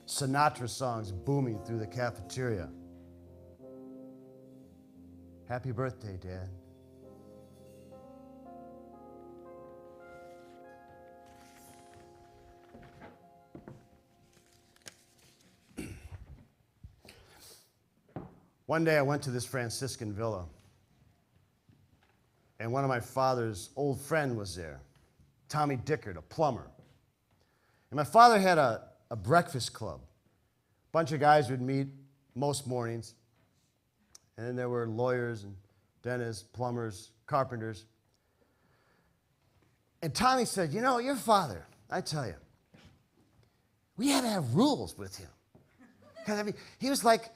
Sinatra songs booming through the cafeteria. "Happy birthday, Dad." One day I went to this Franciscan villa, and one of my father's old friend was there, Tommy Dickert, a plumber. And my father had a breakfast club. A bunch of guys would meet most mornings, and then there were lawyers and dentists, plumbers, carpenters. And Tommy said, "You know, your father, I tell you, we had to have rules with him." Because, I mean, he was like,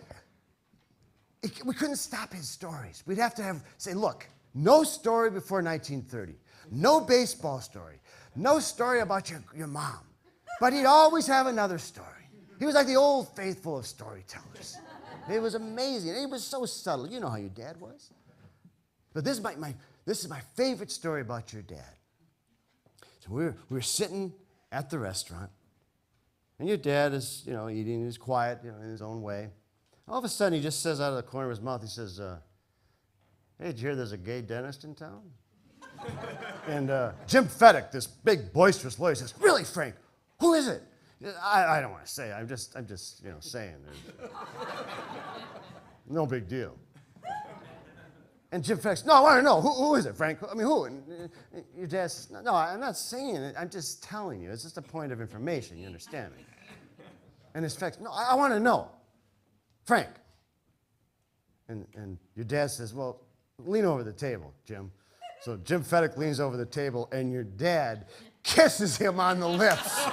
we couldn't stop his stories. We'd have to say, "Look, No story before 1930. No baseball story. No story about your mom. But he'd always have another story. He was like the old faithful of storytellers. It was amazing. And he was so subtle. You know how your dad was. But this is my favorite story about your dad. So we were sitting at the restaurant, and your dad is, eating. He's quiet, in his own way. All of a sudden, he just says out of the corner of his mouth, he says, "Hey, did you hear there's a gay dentist in town?" And Jim Fedek, this big, boisterous lawyer, says, "Really, Frank? Who is it?" I don't want to say. I'm just saying. No big deal. And Jim Fedek says, "No, I want to know. Who is it, Frank? I mean, who?" And your dad says, "No, I'm not saying it. I'm just telling you. It's just a point of information. You understand me?" And his Fedek says, "No, I want to know. Frank." And your dad says, "Well, lean over the table, Jim." So Jim Fedek leans over the table, and your dad kisses him on the lips.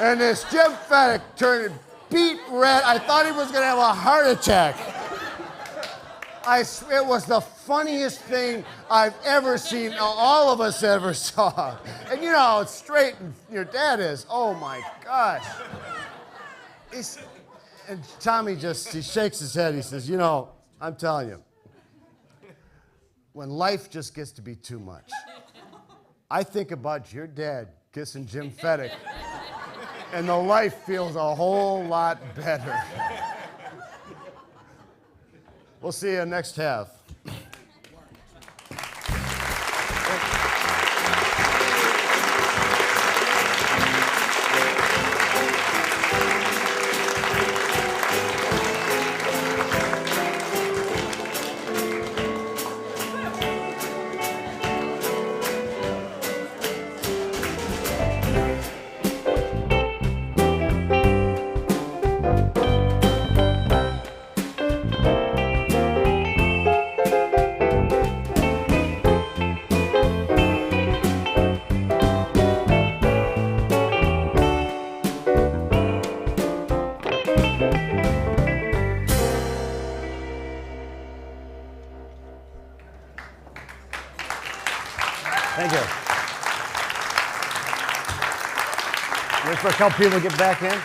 And this Jim Fedek turned beet red. I thought he was going to have a heart attack. It was the funniest thing I've ever seen, all of us ever saw. And you know how straight your dad is. Oh my gosh. And Tommy he shakes his head. He says, I'm telling you, when life just gets to be too much, I think about your dad kissing Jim Fedek, and the life feels a whole lot better. We'll see you next half. Thank you. Wait for a couple people to get back in.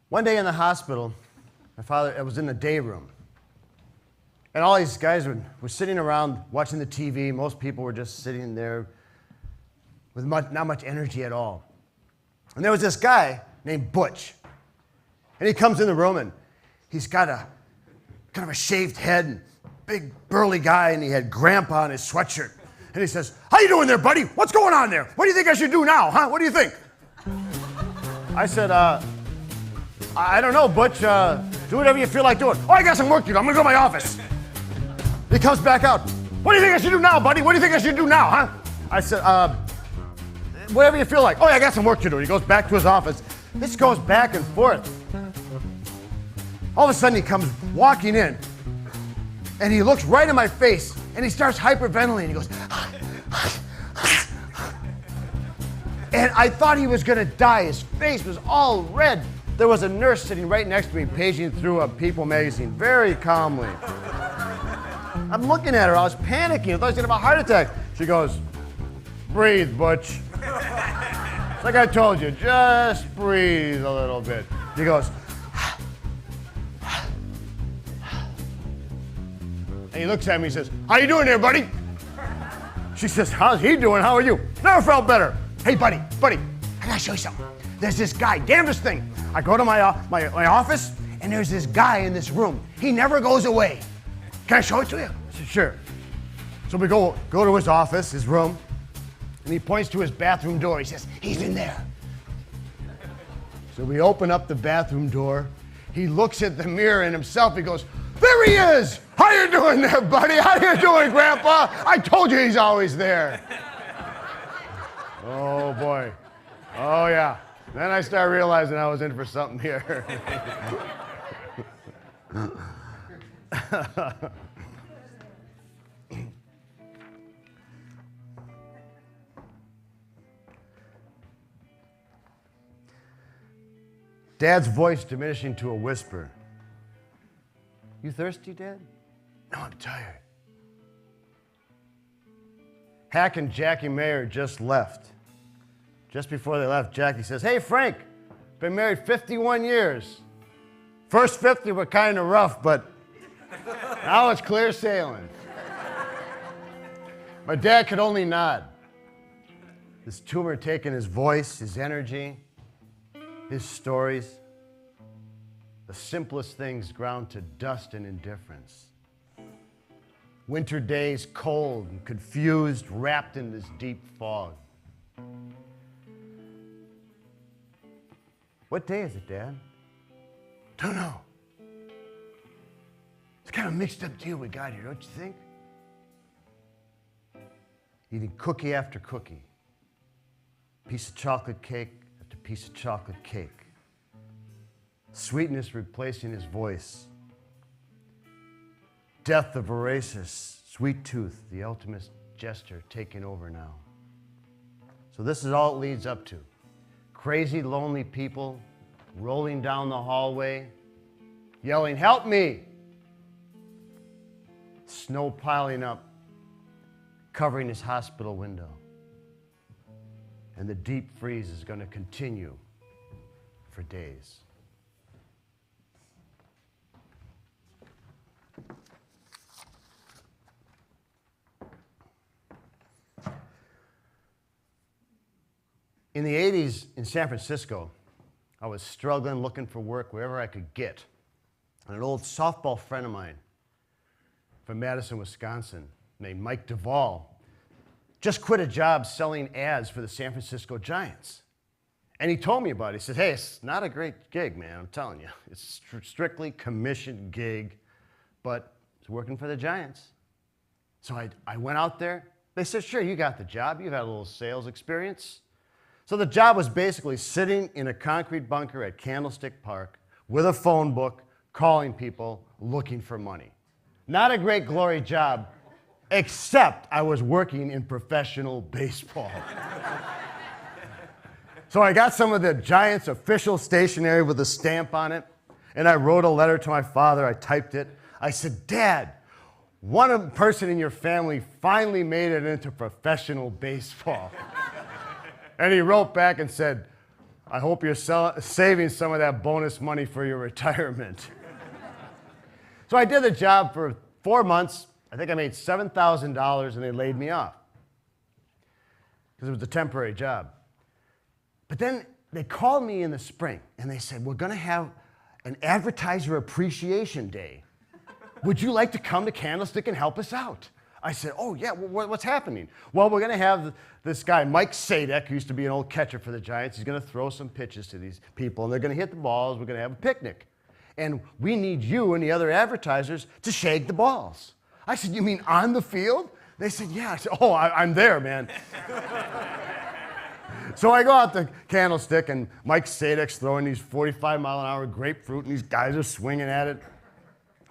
One day in the hospital, I was in the day room. And all these guys were sitting around watching the TV. Most people were just sitting there with not much energy at all. And there was this guy named Butch. And he comes in the room, and he's got a kind of a shaved head, and big burly guy, and he had Grandpa in his sweatshirt. And he says, "How you doing there, buddy? What's going on there? What do you think I should do now, huh? What do you think?" I said, I don't know, Butch. Do whatever you feel like doing. "Oh, I got some work to do. I'm going to go to my office." He comes back out. "What do you think I should do now, buddy? What do you think I should do now, huh?" I said, whatever you feel like. "Oh, yeah, I got some work to do." He goes back to his office. This goes back and forth. All of a sudden, he comes walking in, and he looks right in my face, and he starts hyperventilating. He goes, and I thought he was going to die. His face was all red. There was a nurse sitting right next to me, paging through a People magazine, very calmly. I'm looking at her. I was panicking. I thought I was going to have a heart attack. She goes, "Breathe, Butch." It's like I told you, just breathe a little bit. He goes, and he looks at me and says, "How you doing there, buddy?" She says, "How's he doing? How are you?" "Never felt better." "Hey, buddy, I gotta show you something. There's this guy, damnedest thing. I go to my office, and there's this guy in this room. He never goes away. Can I show it to you?" I said, "Sure." So we go to his office, his room, and he points to his bathroom door. He says, "He's in there." So we open up the bathroom door. He looks at the mirror and himself. He goes, "There he is! How you doing there, buddy? How you doing, Grandpa? I told you he's always there." Oh, boy. Oh, yeah. Then I start realizing I was in for something here. Dad's voice diminishing to a whisper. You thirsty, Dad? No, I'm tired. Hack and Jackie Mayer just left. Just before they left, Jackie says, hey, Frank, been married 51 years. First 50 were kind of rough, but now it's clear sailing. My dad could only nod. This tumor had taken his voice, his energy, his stories, the simplest things ground to dust and indifference. Winter days, cold and confused, wrapped in this deep fog. What day is it, Dad? Don't know. It's kind of a mixed up deal we got here, don't you think? Eating cookie after cookie. Piece of chocolate cake after piece of chocolate cake. Sweetness replacing his voice. Death the voracious, sweet tooth, the ultimate gesture taking over now. So this is all it leads up to. Crazy, lonely people rolling down the hallway, yelling, help me! Snow piling up, covering his hospital window. And the deep freeze is going to continue for days. In the 80s in San Francisco, I was struggling, looking for work wherever I could get. And an old softball friend of mine from Madison, Wisconsin, named Mike Duvall, just quit a job selling ads for the San Francisco Giants. And he told me about it. He said, hey, it's not a great gig, man, I'm telling you. It's strictly commission gig, but it's working for the Giants. So I went out there. They said, sure, you got the job. You've had a little sales experience. So the job was basically sitting in a concrete bunker at Candlestick Park with a phone book, calling people, looking for money. Not a great glory job, except I was working in professional baseball. So I got some of the Giants official stationery with a stamp on it, and I wrote a letter to my father. I typed it. I said, Dad, one person in your family finally made it into professional baseball. And he wrote back and said, I hope you're saving some of that bonus money for your retirement. So I did the job for 4 months. I think I made $7,000 and they laid me off because it was a temporary job. But then they called me in the spring and they said, we're going to have an advertiser appreciation day. Would you like to come to Candlestick and help us out? I said, oh, yeah, what's happening? Well, we're going to have this guy, Mike Sadek, who used to be an old catcher for the Giants. He's going to throw some pitches to these people, and they're going to hit the balls. We're going to have a picnic. And we need you and the other advertisers to shake the balls. I said, you mean on the field? They said, yeah. I said, oh, I'm there, man. So I go out to Candlestick, and Mike Sadek's throwing these 45-mile-an-hour grapefruit, and these guys are swinging at it.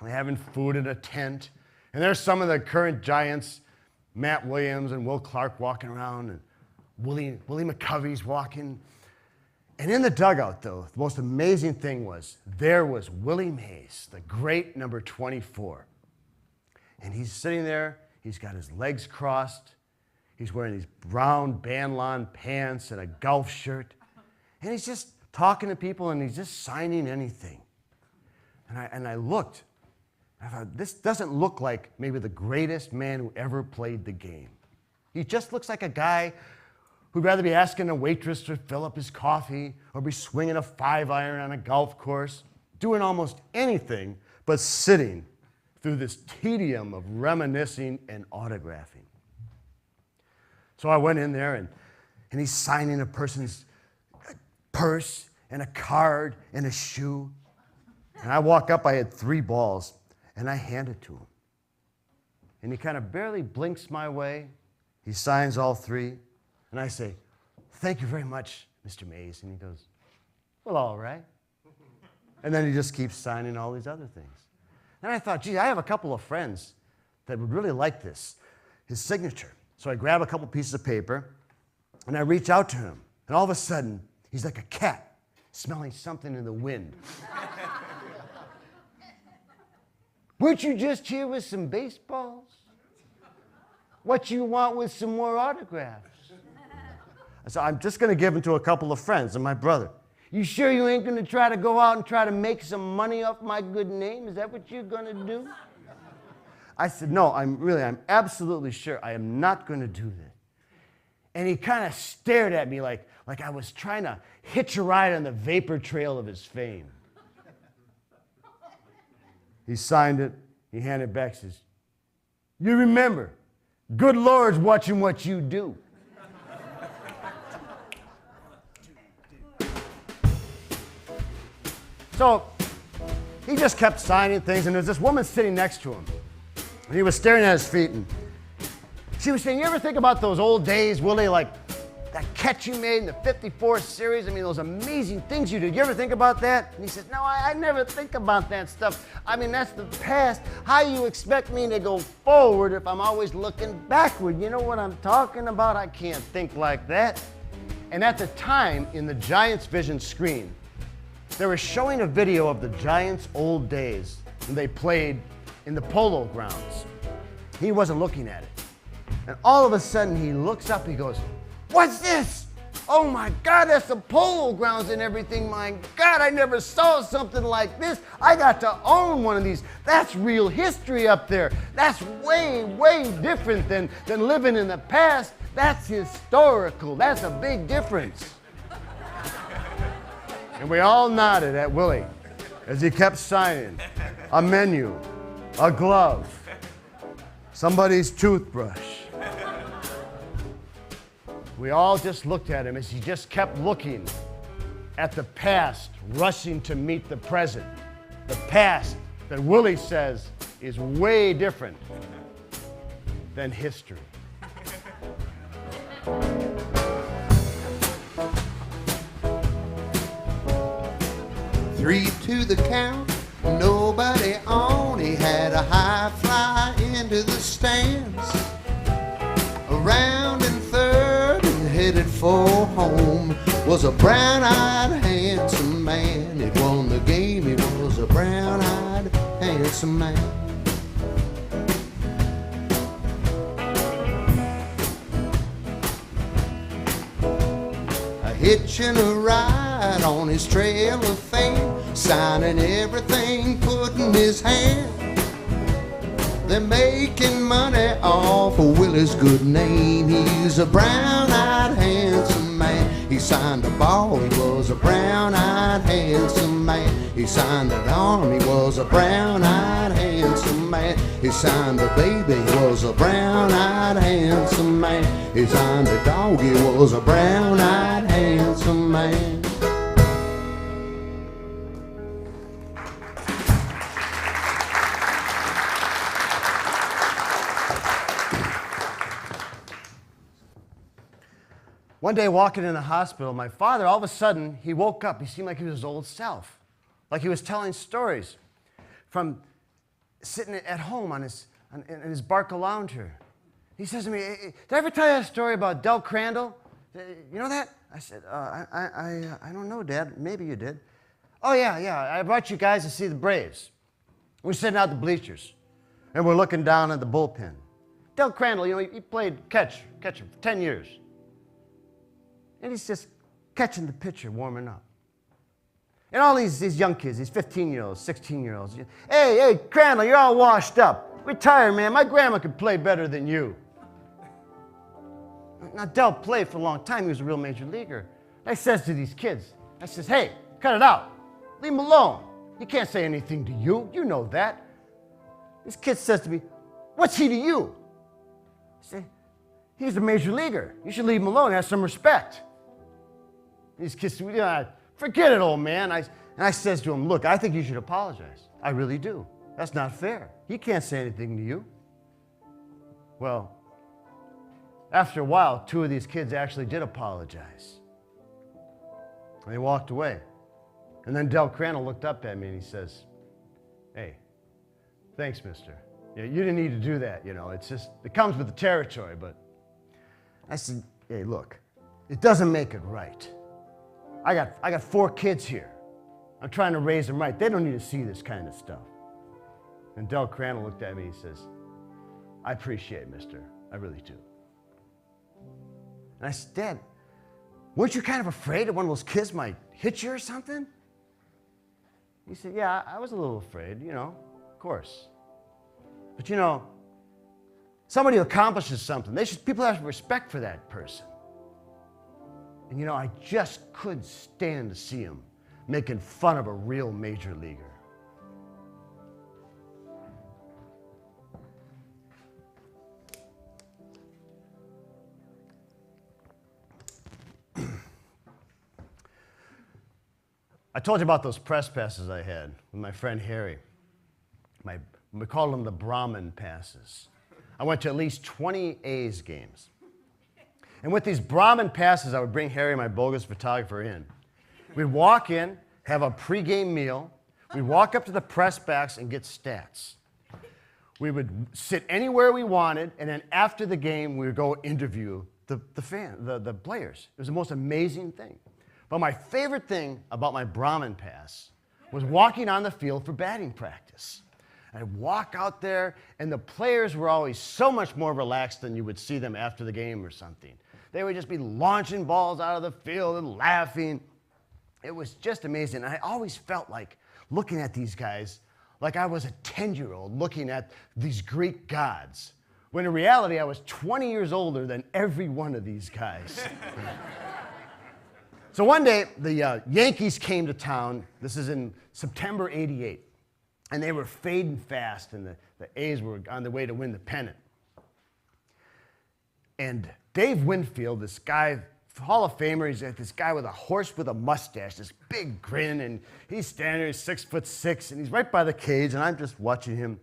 They're having food in a tent. And there's some of the current Giants, Matt Williams and Will Clark walking around, and Willie McCovey's walking. And in the dugout, though, the most amazing thing was there was Willie Mays, the great number 24. And he's sitting there. He's got his legs crossed. He's wearing these brown bandlawn pants and a golf shirt. And he's just talking to people, and he's just signing anything. And I looked. I thought, this doesn't look like maybe the greatest man who ever played the game. He just looks like a guy who'd rather be asking a waitress to fill up his coffee or be swinging a 5-iron on a golf course, doing almost anything but sitting through this tedium of reminiscing and autographing. So I went in there, and he's signing a person's purse and a card and a shoe. And I walk up, I had 3 balls. And I hand it to him. And he kind of barely blinks my way. He signs all 3. And I say, thank you very much, Mr. Mays. And he goes, well, all right. And then he just keeps signing all these other things. And I thought, gee, I have a couple of friends that would really like this, his signature. So I grab a couple pieces of paper, and I reach out to him. And all of a sudden, he's like a cat. smelling something in the wind. Weren't you just here with some baseballs? What you want with some more autographs? I said, I'm just going to give them to a couple of friends and my brother. You sure you ain't going to try to go out and try to make some money off my good name? Is that what you're going to do? I said, no, I'm absolutely sure I am not going to do that. And he kind of stared at me like I was trying to hitch a ride on the vapor trail of his fame. He signed it. He handed it back. Says, you remember, good Lord's watching what you do. So he just kept signing things, and there's this woman sitting next to him. And he was staring at his feet, and she was saying, you ever think about those old days, Willie, like that catch you made in the 54 series? I mean, those amazing things you did. You ever think about that? And he says, no, I never think about that stuff. I mean, that's the past. How you expect me to go forward if I'm always looking backward? You know what I'm talking about? I can't think like that. And at the time, in the Giants' vision screen, they were showing a video of the Giants' old days when they played in the Polo Grounds. He wasn't looking at it. And all of a sudden, he looks up, he goes, what's this? Oh my God, that's the Polo Grounds and everything. My God, I never saw something like this. I got to own one of these. That's real history up there. That's way, way different than living in the past. That's historical. That's a big difference. And we all nodded at Willie as he kept signing a menu, a glove, somebody's toothbrush. We all just looked at him as he just kept looking at the past, rushing to meet the present. The past that Willie says is way different than history. 3 to the count, nobody on. He had a high fly into the stands. Around in third and headed for home was a brown-eyed handsome man. It won the game. He was a brown-eyed handsome man. Hitching a ride on his trail of fame, signing everything put in his hand. They're making money off of Willie's good name. He's a brown-eyed handsome man. He signed a ball, he was a brown-eyed handsome man. He signed an arm, he was a brown-eyed handsome man. He signed a baby, he was a brown-eyed handsome man. He signed a dog, he was a brown-eyed handsome man. One day walking in the hospital, my father, all of a sudden, he woke up. He seemed like he was his old self, like he was telling stories from sitting at home in his Barca lounger. He says to me, hey, did I ever tell you a story about Del Crandall? You know that? I said, I don't know, Dad. Maybe you did. Oh, yeah. I brought you guys to see the Braves. We're sitting out the bleachers, and we're looking down at the bullpen. Del Crandall, you know, he played catcher for 10 years. And he's just catching the pitcher, warming up. And all these young kids, these 15-year-olds, 16-year-olds, hey, Crandall, you're all washed up. Retire, man. My grandma could play better than you. Now, Del played for a long time. He was a real major leaguer. I says to these kids, I says, hey, cut it out. Leave him alone. He can't say anything to you. You know that. This kid says to me, what's he to you? I say, he's a major leaguer. You should leave him alone. Have some respect. These kids say, forget it, old man. And I says to him, look, I think you should apologize. I really do. That's not fair. He can't say anything to you. Well, after a while, 2 of these kids actually did apologize. And they walked away. And then Del Crandall looked up at me and he says, hey, thanks, mister. You didn't need to do that, you know. It's just, it comes with the territory. But I said, hey, look, it doesn't make it right. I got 4 kids here. I'm trying to raise them right. They don't need to see this kind of stuff. And Del Crandall looked at me and he says, I appreciate it, mister. I really do. And I said, Dad, weren't you kind of afraid that one of those kids might hit you or something? He said, yeah, I was a little afraid, of course. But somebody who accomplishes something, people have respect for that person. And I just couldn't stand to see him making fun of a real major leaguer. I told you about those press passes I had with my friend Harry. We called them the Brahmin passes. I went to at least 20 A's games. And with these Brahmin passes, I would bring Harry, my bogus photographer, in. We'd walk in, have a pregame meal. We'd walk up to the press box and get stats. We would sit anywhere we wanted, and then after the game, we would go interview the players. It was the most amazing thing. But my favorite thing about my Brahmin pass was walking on the field for batting practice. I'd walk out there, and the players were always so much more relaxed than you would see them after the game or something. They would just be launching balls out of the field and laughing. It was just amazing. And I always felt like looking at these guys like I was a 10-year-old looking at these Greek gods, when in reality I was 20 years older than every one of these guys. So one day, the Yankees came to town. This is in September '88. And they were fading fast, and the A's were on their way to win the pennant. And Dave Winfield, this guy, Hall of Famer, he's like this guy with a horse with a mustache, this big grin, and he's standing there, he's 6'6", and he's right by the cage, and I'm just watching him.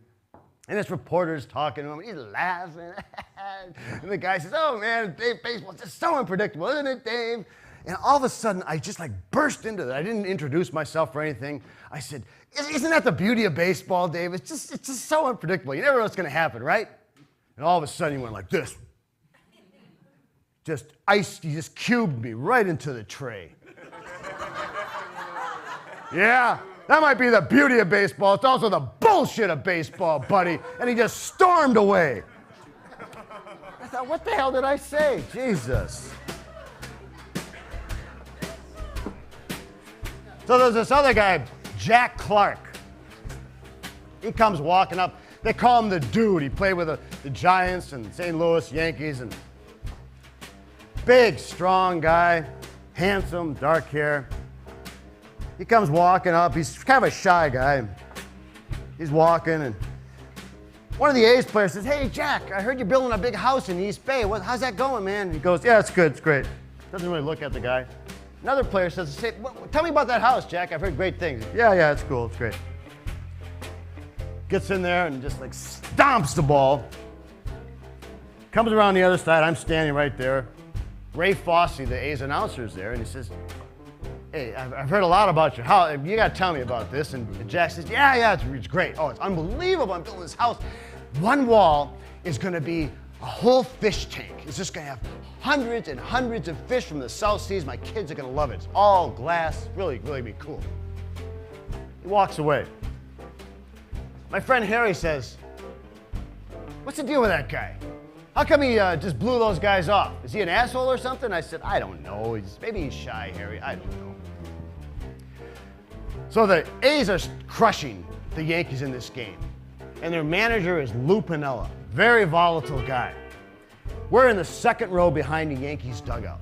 And this reporter's talking to him, and he's laughing. And the guy says, oh man, Dave, baseball's just so unpredictable, isn't it, Dave? And all of a sudden, I just burst into that. I didn't introduce myself or anything. I said, isn't that the beauty of baseball, Dave? It's just so unpredictable. You never know what's going to happen, right? And all of a sudden, he went like this. He just cubed me right into the tray. Yeah, that might be the beauty of baseball. It's also the bullshit of baseball, buddy. And he just stormed away. I thought, what the hell did I say? Jesus. So there's this other guy, Jack Clark. He comes walking up. They call him the Dude. He played with the Giants and St. Louis Yankees. And big, strong guy, handsome, dark hair. He comes walking up. He's kind of a shy guy. He's walking, and one of the A's players says, hey, Jack, I heard you're building a big house in East Bay. How's that going, man? And he goes, yeah, it's good. It's great. Doesn't really look at the guy. Another player says, hey, tell me about that house, Jack. I've heard great things. Yeah, it's cool. It's great. Gets in there and just stomps the ball. Comes around the other side. I'm standing right there. Ray Fosse, the A's announcer, is there, and he says, hey, I've heard a lot about your house. You got to tell me about this. And Jack says, yeah, it's great. Oh, it's unbelievable. I'm building this house. One wall is going to be a whole fish tank. It's just going to have hundreds and hundreds of fish from the South Seas. My kids are going to love it. It's all glass. Really, really be cool. He walks away. My friend Harry says, what's the deal with that guy? How come he just blew those guys off? Is he an asshole or something? I said, I don't know. Maybe he's shy, Harry. I don't know. So the A's are crushing the Yankees in this game. And their manager is Lou Piniella. Very volatile guy. We're in the second row behind the Yankees dugout.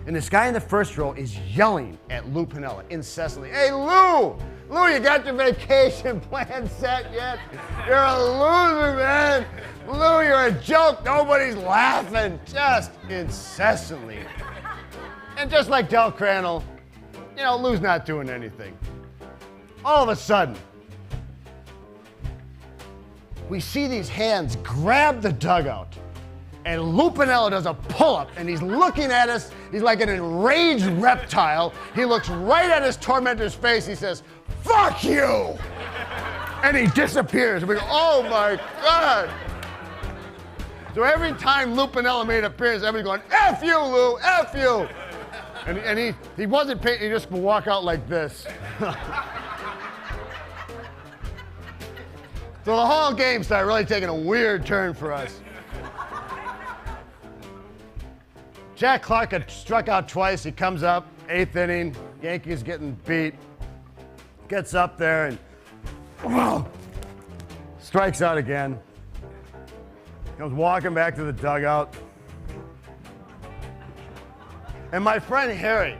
And this guy in the first row is yelling at Lou Piniella incessantly. Hey, Lou! Lou, you got your vacation plan set yet? You're a loser, man. Lou, you're a joke. Nobody's laughing. Just incessantly. And just like Del Crandall, Lou's not doing anything. All of a sudden, we see these hands grab the dugout, and Lou Piniella does a pull-up, and he's looking at us. He's like an enraged reptile. He looks right at his tormentor's face. He says, fuck you! And he disappears. And we go, oh my God! So every time Lou Piniella made an appearance, everybody's going, F you, Lou, F you! And he wasn't paying, he just would walk out like this. So the whole game started really taking a weird turn for us. Jack Clark had struck out twice. He comes up, 8th inning, Yankees getting beat. Gets up there and strikes out again. Comes walking back to the dugout. And my friend Harry,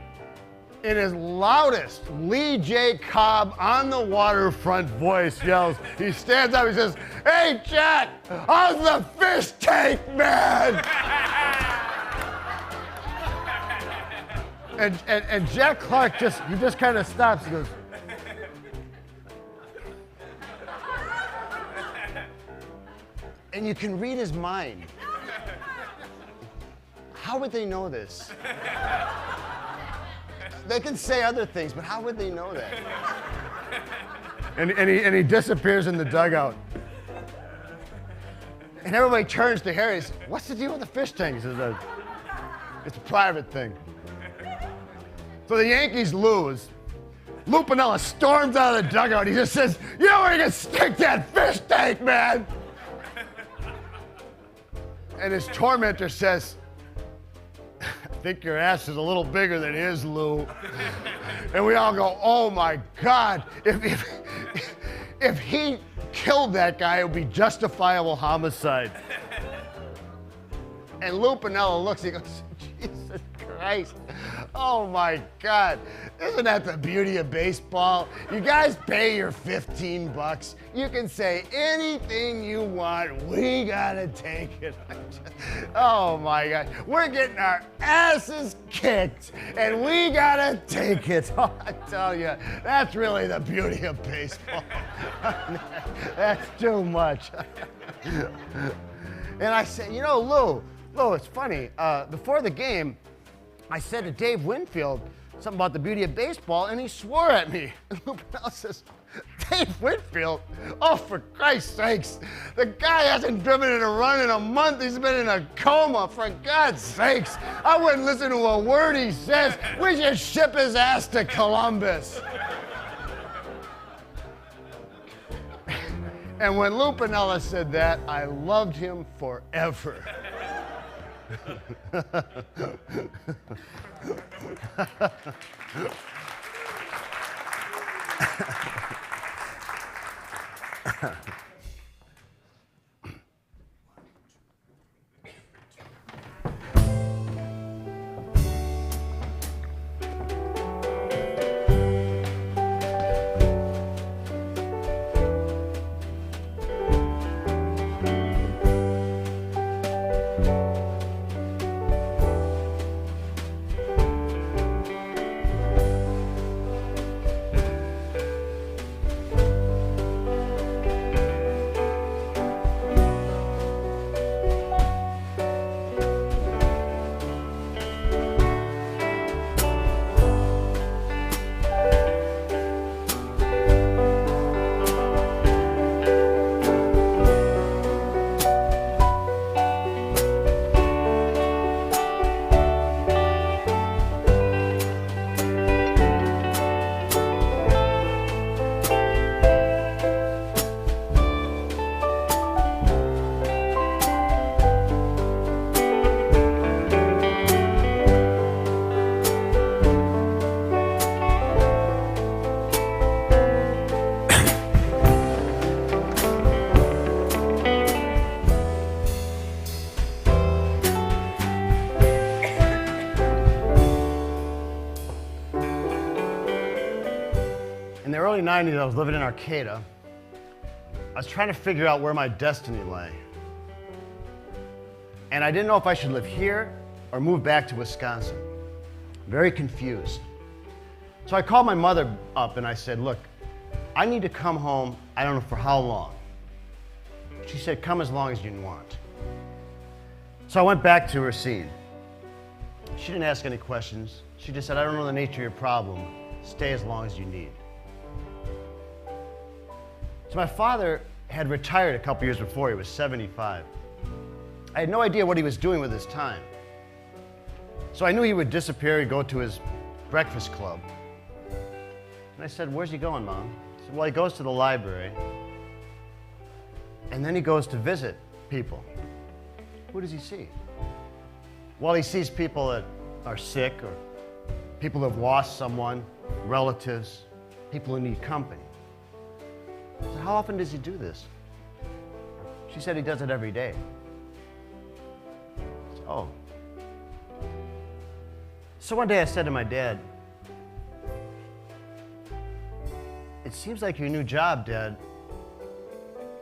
in his loudest Lee J. Cobb on the waterfront voice, yells, he stands up, he says, "Hey Jack, how's the fish tank, man?" and Jack Clark just kind of stops, he goes, and you can read his mind. How would they know this? They can say other things, but how would they know that? And he disappears in the dugout. And everybody turns to Harry and says, "What's the deal with the fish tank?" He says, "It's a private thing." So the Yankees lose. Lou Piniella storms out of the dugout. He just says, "You know where you can stick that fish tank, man?" And his tormentor says, "I think your ass is a little bigger than his, Lou." And we all go, "Oh my God, if he killed that guy, it would be justifiable homicide." And Lou Piniella looks, he goes, "Jesus Christ, oh my God, isn't that the beauty of baseball? You guys pay your $15. You can say anything you want. We gotta take it." Oh my God, we're getting our asses kicked and we gotta take it. Oh, I tell you, that's really the beauty of baseball. That's too much. And I said, "You know, Lou, it's funny. Before the game, I said to Dave Winfield something about the beauty of baseball, and he swore at me." And Lou Piniella says, "Dave Winfield? Oh, for Christ's sakes. The guy hasn't driven in a run in a month. He's been in a coma. For God's sakes. I wouldn't listen to a word he says. We should ship his ass to Columbus." And when Lou Piniella said that, I loved him forever. In the early 90s, I was living in Arcata. I was trying to figure out where my destiny lay. And I didn't know if I should live here or move back to Wisconsin. Very confused. So I called my mother up and I said, "Look, I need to come home, I don't know for how long." She said, "Come as long as you want." So I went back to her scene. She didn't ask any questions. She just said, "I don't know the nature of your problem. Stay as long as you need." So my father had retired a couple years before. He was 75. I had no idea what he was doing with his time. So I knew he would disappear and go to his breakfast club. And I said, "Where's he going, Mom?" He said, "Well, he goes to the library. And then he goes to visit people." Who does he see? Well, he sees people that are sick or people who have lost someone, relatives, people who need company. I said, "How often does he do this?" She said he does it every day. I said, "Oh." So one day I said to my dad, "It seems like your new job, Dad,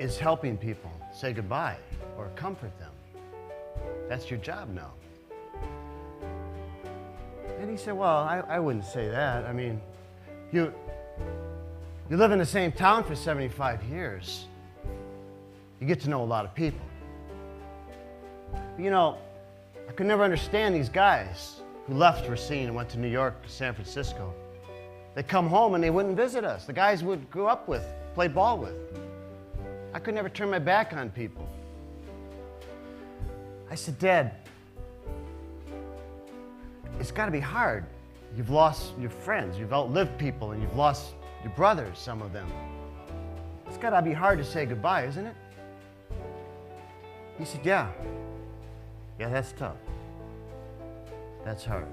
is helping people say goodbye or comfort them. That's your job now." And he said, "Well, I wouldn't say that. I mean, you live in the same town for 75 years. You get to know a lot of people. But, you know, I could never understand these guys who left Racine and went to New York, San Francisco. They come home and they wouldn't visit us. The guys we grew up with, played ball with. I could never turn my back on people." I said, "Dad, it's got to be hard. You've lost your friends, you've outlived people, and you've lost your brothers, some of them. It's got to be hard to say goodbye, isn't it?" He said, Yeah, that's tough. That's hard.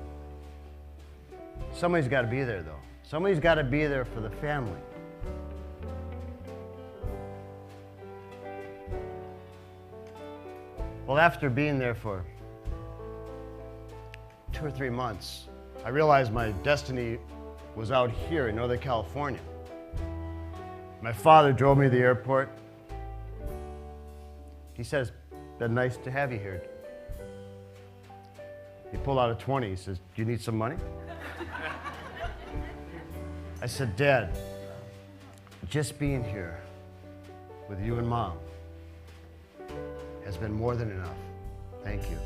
Somebody's got to be there, though. Somebody's got to be there for the family." Well, after being there for 2 or 3 months, I realized my destiny was out here in Northern California. My father drove me to the airport. He says, "Been nice to have you here." He pulled out a 20. He says, "Do you need some money?" I said, "Dad, just being here with you and Mom has been more than enough. Thank you."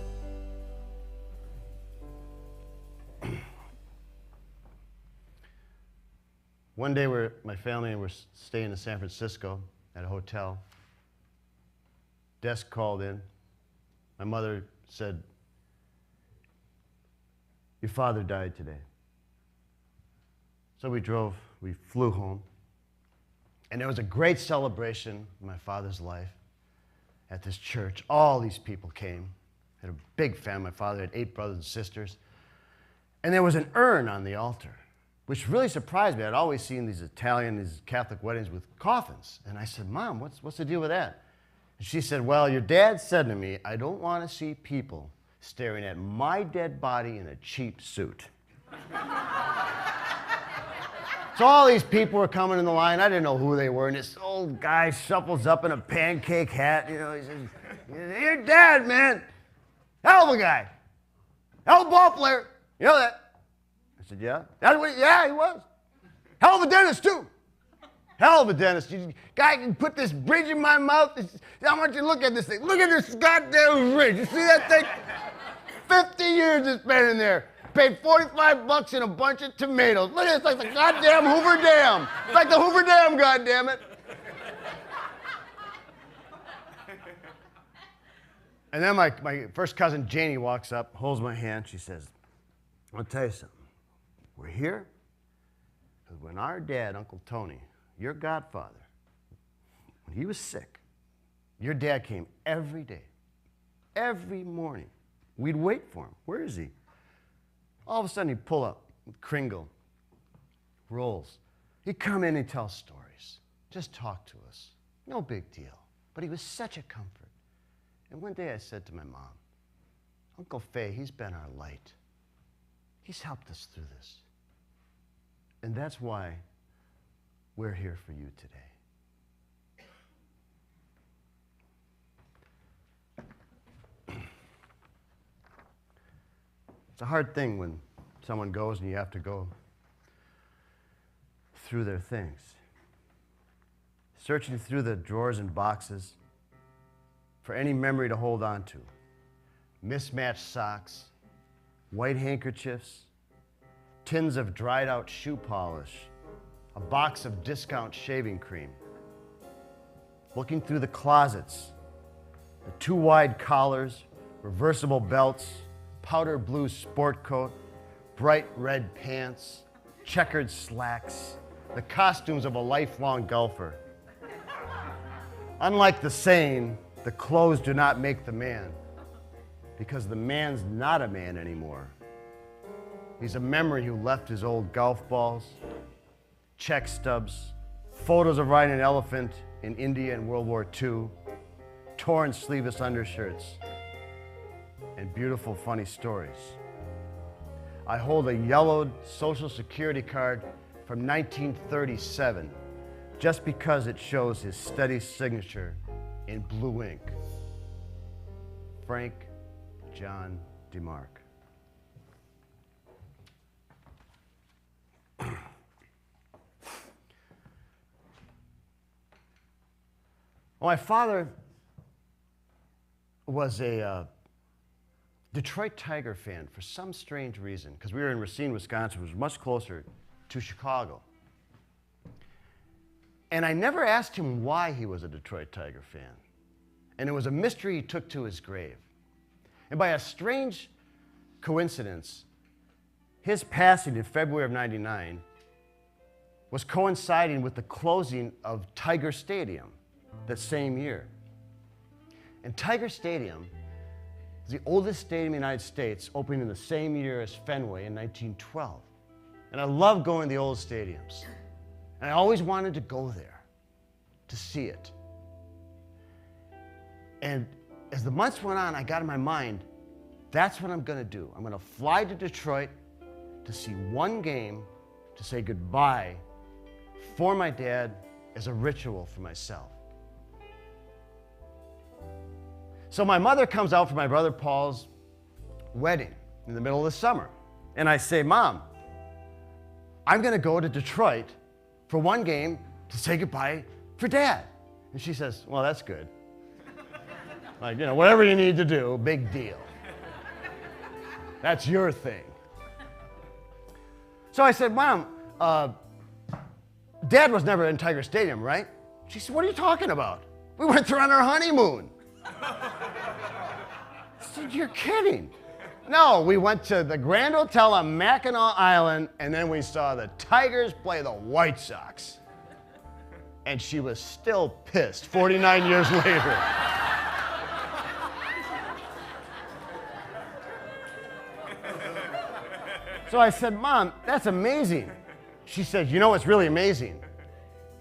One day my family and we're staying in San Francisco at a hotel. Desk called in. My mother said, "Your father died today." So we flew home. And there was a great celebration of my father's life at this church. All these people came. Had a big family. My father had 8 brothers and sisters. And there was an urn on the altar, which really surprised me. I'd always seen these Catholic weddings with coffins. And I said, "Mom, what's the deal with that?" And she said, "Well, your dad said to me, I don't want to see people staring at my dead body in a cheap suit." So all these people were coming in the line. I didn't know who they were. And this old guy shuffles up in a pancake hat. You know, he says, "Your dad, man, hell of a guy. Hell of a ball player. You know that?" I said, "Yeah." "Yeah, he was. Hell of a dentist, too. Hell of a dentist. Guy can put this bridge in my mouth. I want you to look at this thing. Look at this goddamn bridge. You see that thing? 50 years it's been in there. Paid $45 and a bunch of tomatoes. Look at it, it's like the goddamn Hoover Dam. It's like the Hoover Dam, goddammit." And then my first cousin Janie walks up, holds my hand. She says, "I'll tell you something. We're here because when our dad, Uncle Tony, your godfather, when he was sick, your dad came every day, every morning. We'd wait for him. Where is he? All of a sudden, he'd pull up with Kringle, rolls. He'd come in and tell stories, just talk to us. No big deal. But he was such a comfort. And one day I said to my mom, Uncle Fay, he's been our light. He's helped us through this. And that's why we're here for you today." It's a hard thing when someone goes and you have to go through their things. Searching through the drawers and boxes for any memory to hold on to. Mismatched socks, white handkerchiefs, tins of dried out shoe polish, a box of discount shaving cream. Looking through the closets, the too wide collars, reversible belts, powder blue sport coat, bright red pants, checkered slacks, the costumes of a lifelong golfer. Unlike the saying, the clothes do not make the man, because the man's not a man anymore. He's a memory who left his old golf balls, check stubs, photos of riding an elephant in India in World War II, torn sleeveless undershirts, and beautiful funny stories. I hold a yellowed Social Security card from 1937 just because it shows his steady signature in blue ink. Frank John DeMark. Well, my father was a Detroit Tiger fan for some strange reason, because we were in Racine, Wisconsin, which was much closer to Chicago. And I never asked him why he was a Detroit Tiger fan. And it was a mystery he took to his grave. And by a strange coincidence, his passing in February of '99 was coinciding with the closing of Tiger Stadium that same year. And Tiger Stadium is the oldest stadium in the United States, opening in the same year as Fenway in 1912. And I love going to the old stadiums. And I always wanted to go there to see it. And as the months went on, I got in my mind, that's what I'm going to do. I'm going to fly to Detroit to see one game, to say goodbye for my dad as a ritual for myself. So my mother comes out for my brother Paul's wedding in the middle of the summer. And I say, Mom, I'm going to go to Detroit for one game to say goodbye for Dad. And she says, well, that's good. Like, you know, whatever you need to do, big deal. That's your thing. So I said, Mom, Dad was never in Tiger Stadium, right? She said, what are you talking about? We went there on our honeymoon. I said, you're kidding. No, we went to the Grand Hotel on Mackinac Island, and then we saw the Tigers play the White Sox. And she was still pissed 49 years later. So I said, Mom, that's amazing. She said, you know what's really amazing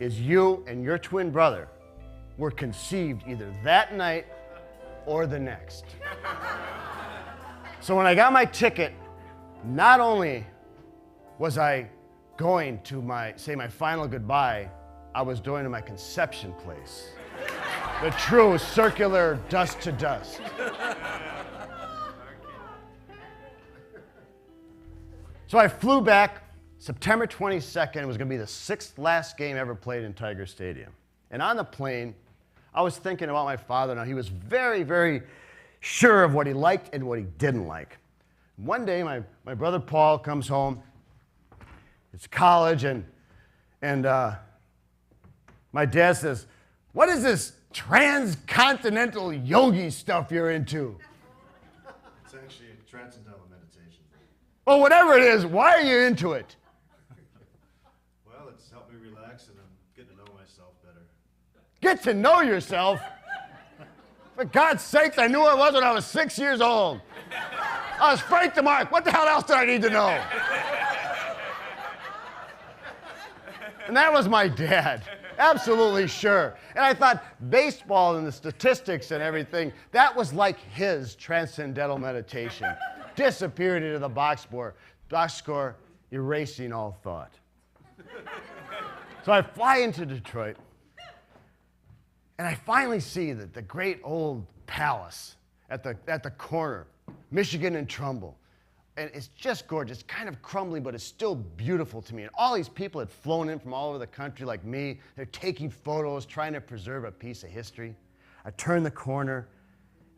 is you and your twin brother were conceived either that night or the next. So when I got my ticket, not only was I going to my final goodbye, I was going to my conception place. The true circular dust to dust. So I flew back September 22nd. It was going to be the sixth last game ever played in Tiger Stadium. And on the plane, I was thinking about my father. Now, he was very, very sure of what he liked and what he didn't like. One day, my brother Paul comes home. It's college, and my dad says, what is this transcontinental yogi stuff you're into? It's actually transcendental meditation. Well, whatever it is, why are you into it? Well, it's helped me relax, and I'm getting to know myself better. Get to know yourself? For God's sakes, I knew who I was when I was 6 years old. I was Frank DeMark. What the hell else did I need to know? And that was my dad. Absolutely sure. And I thought baseball and the statistics and everything, that was like his transcendental meditation. Disappeared into the box score, erasing all thought. So I fly into Detroit, and I finally see the great old palace at the corner, Michigan and Trumbull. And it's just gorgeous, kind of crumbly, but it's still beautiful to me. And all these people had flown in from all over the country like me. They're taking photos, trying to preserve a piece of history. I turn the corner.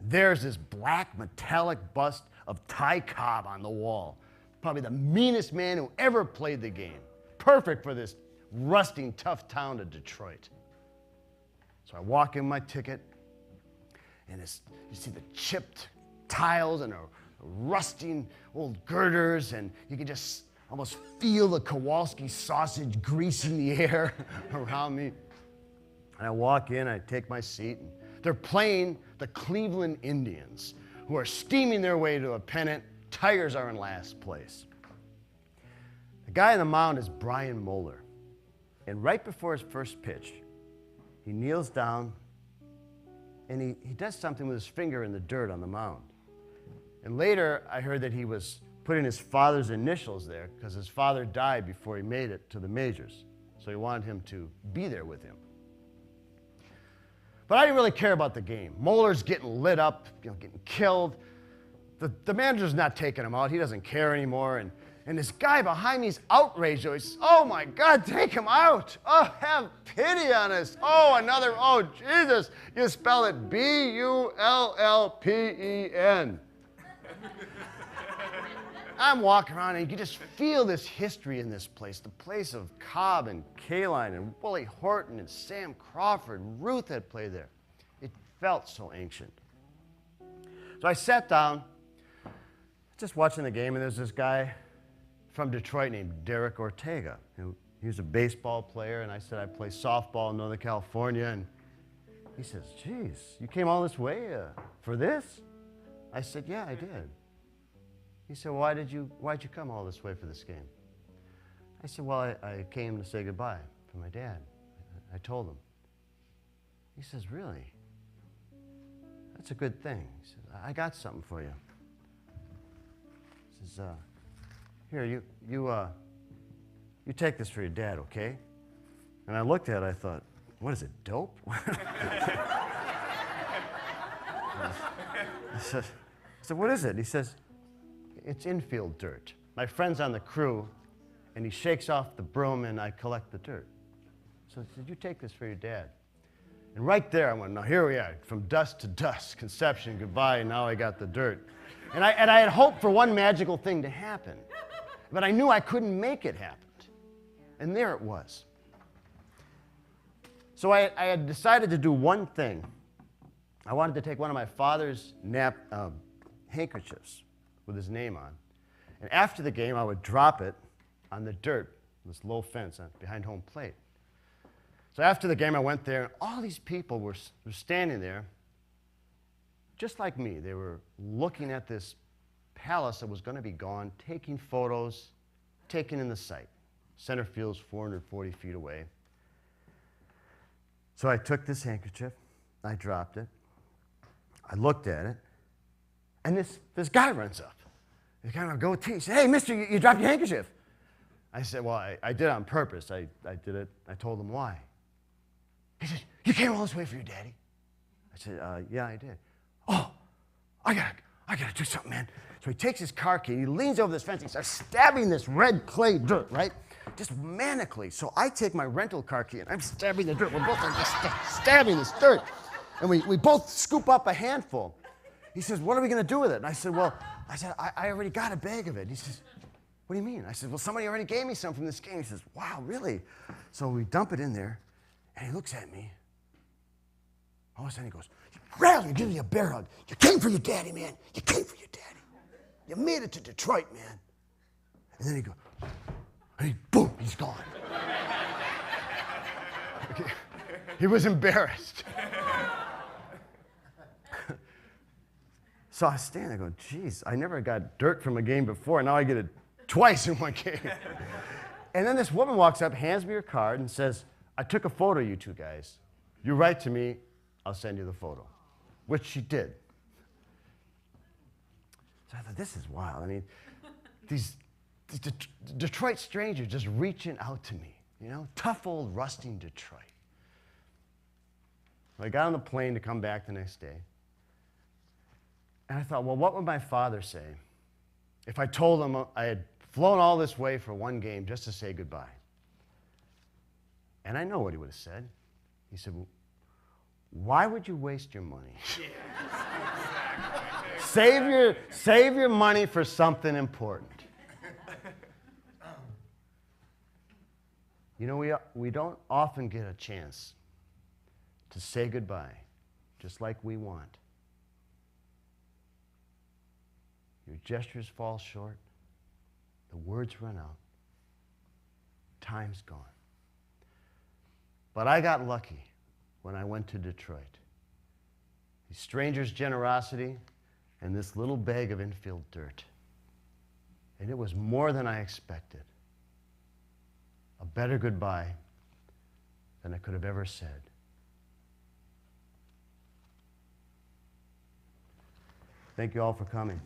There's this black metallic bust of Ty Cobb on the wall. Probably the meanest man who ever played the game. Perfect for this rusting, tough town of Detroit. So I walk in my ticket, and you see the chipped tiles and a rusting old girders, and you can just almost feel the Kowalski sausage grease in the air around me. And I walk in, I take my seat, and they're playing the Cleveland Indians, who are steaming their way to a pennant. Tigers are in last place. The guy on the mound is Brian Moeller. And right before his first pitch, he kneels down and he does something with his finger in the dirt on the mound. And later, I heard that he was putting his father's initials there because his father died before he made it to the majors. So he wanted him to be there with him. But I didn't really care about the game. Moeller's getting lit up, getting killed. The manager's not taking him out. He doesn't care anymore. And this guy behind me is outraged. He's, oh my God, take him out. Oh, have pity on us. Oh, another, oh, Jesus. You spell it B-U-L-L-P-E-N. I'm walking around and you can just feel this history in this place. The place of Cobb and Kaline and Willie Horton and Sam Crawford. Ruth had played there. It felt so ancient. So I sat down, just watching the game, and there's this guy from Detroit named Derek Ortega. He was a baseball player, and I said I play softball in Northern California, and he says, geez, you came all this way for this? I said, yeah, I did. He said, why'd you come all this way for this game? I said, well, I came to say goodbye for my dad. I told him. He says, really? That's a good thing. He says, I got something for you. He says, here, you take this for your dad, okay? And I looked at it, I thought, what is it, dope? I said, what is it? He says, it's infield dirt. My friend's on the crew, and he shakes off the broom, and I collect the dirt. So he said, you take this for your dad. And right there, I went, now here we are, from dust to dust, conception, goodbye, and now I got the dirt. And I had hoped for one magical thing to happen, but I knew I couldn't make it happen. And there it was. So I had decided to do one thing. I wanted to take one of my father's handkerchiefs with his name on. And after the game, I would drop it on the dirt, this low fence behind home plate. So after the game, I went there, and all these people were standing there, just like me. They were looking at this palace that was going to be gone, taking photos, taking in the sight. Center field's 440 feet away. So I took this handkerchief, I dropped it, I looked at it, and this guy runs up. He's kind of a goatee. He said, hey, mister, you dropped your handkerchief. I said, well, I did it on purpose. I did it. I told him why. He said, you came all this way for your daddy? I said, yeah, I did. Oh, I gotta do something, man. So he takes his car key, he leans over this fence, he starts stabbing this red clay dirt, right? Just manically. So I take my rental car key and I'm stabbing the dirt. We're both like just stabbing this dirt. And we both scoop up a handful. He says, what are we gonna do with it? And I said, I already got a bag of it. He says, what do you mean? I said, well, somebody already gave me some from this game. He says, wow, really? So we dump it in there, and he looks at me. All of a sudden he goes, you grab me, give me a bear hug. You came for your daddy, man. You came for your daddy. You made it to Detroit, man. And then he goes, and boom, he's gone. Okay. He was embarrassed. So I was standing there going, geez, I never got dirt from a game before, and now I get it twice in one game. And then this woman walks up, hands me her card, and says, I took a photo of you two guys. You write to me, I'll send you the photo, which she did. So I thought, this is wild. I mean, these Detroit strangers just reaching out to me, you know, tough old rusting Detroit. I got on the plane to come back the next day. And I thought, well, what would my father say if I told him I had flown all this way for one game just to say goodbye? And I know what he would have said. He said, well, why would you waste your money? Yeah. Save your money for something important. You know, we don't often get a chance to say goodbye just like we want. Your gestures fall short. The words run out. Time's gone. But I got lucky when I went to Detroit. These strangers' generosity and this little bag of infield dirt. And it was more than I expected. A better goodbye than I could have ever said. Thank you all for coming.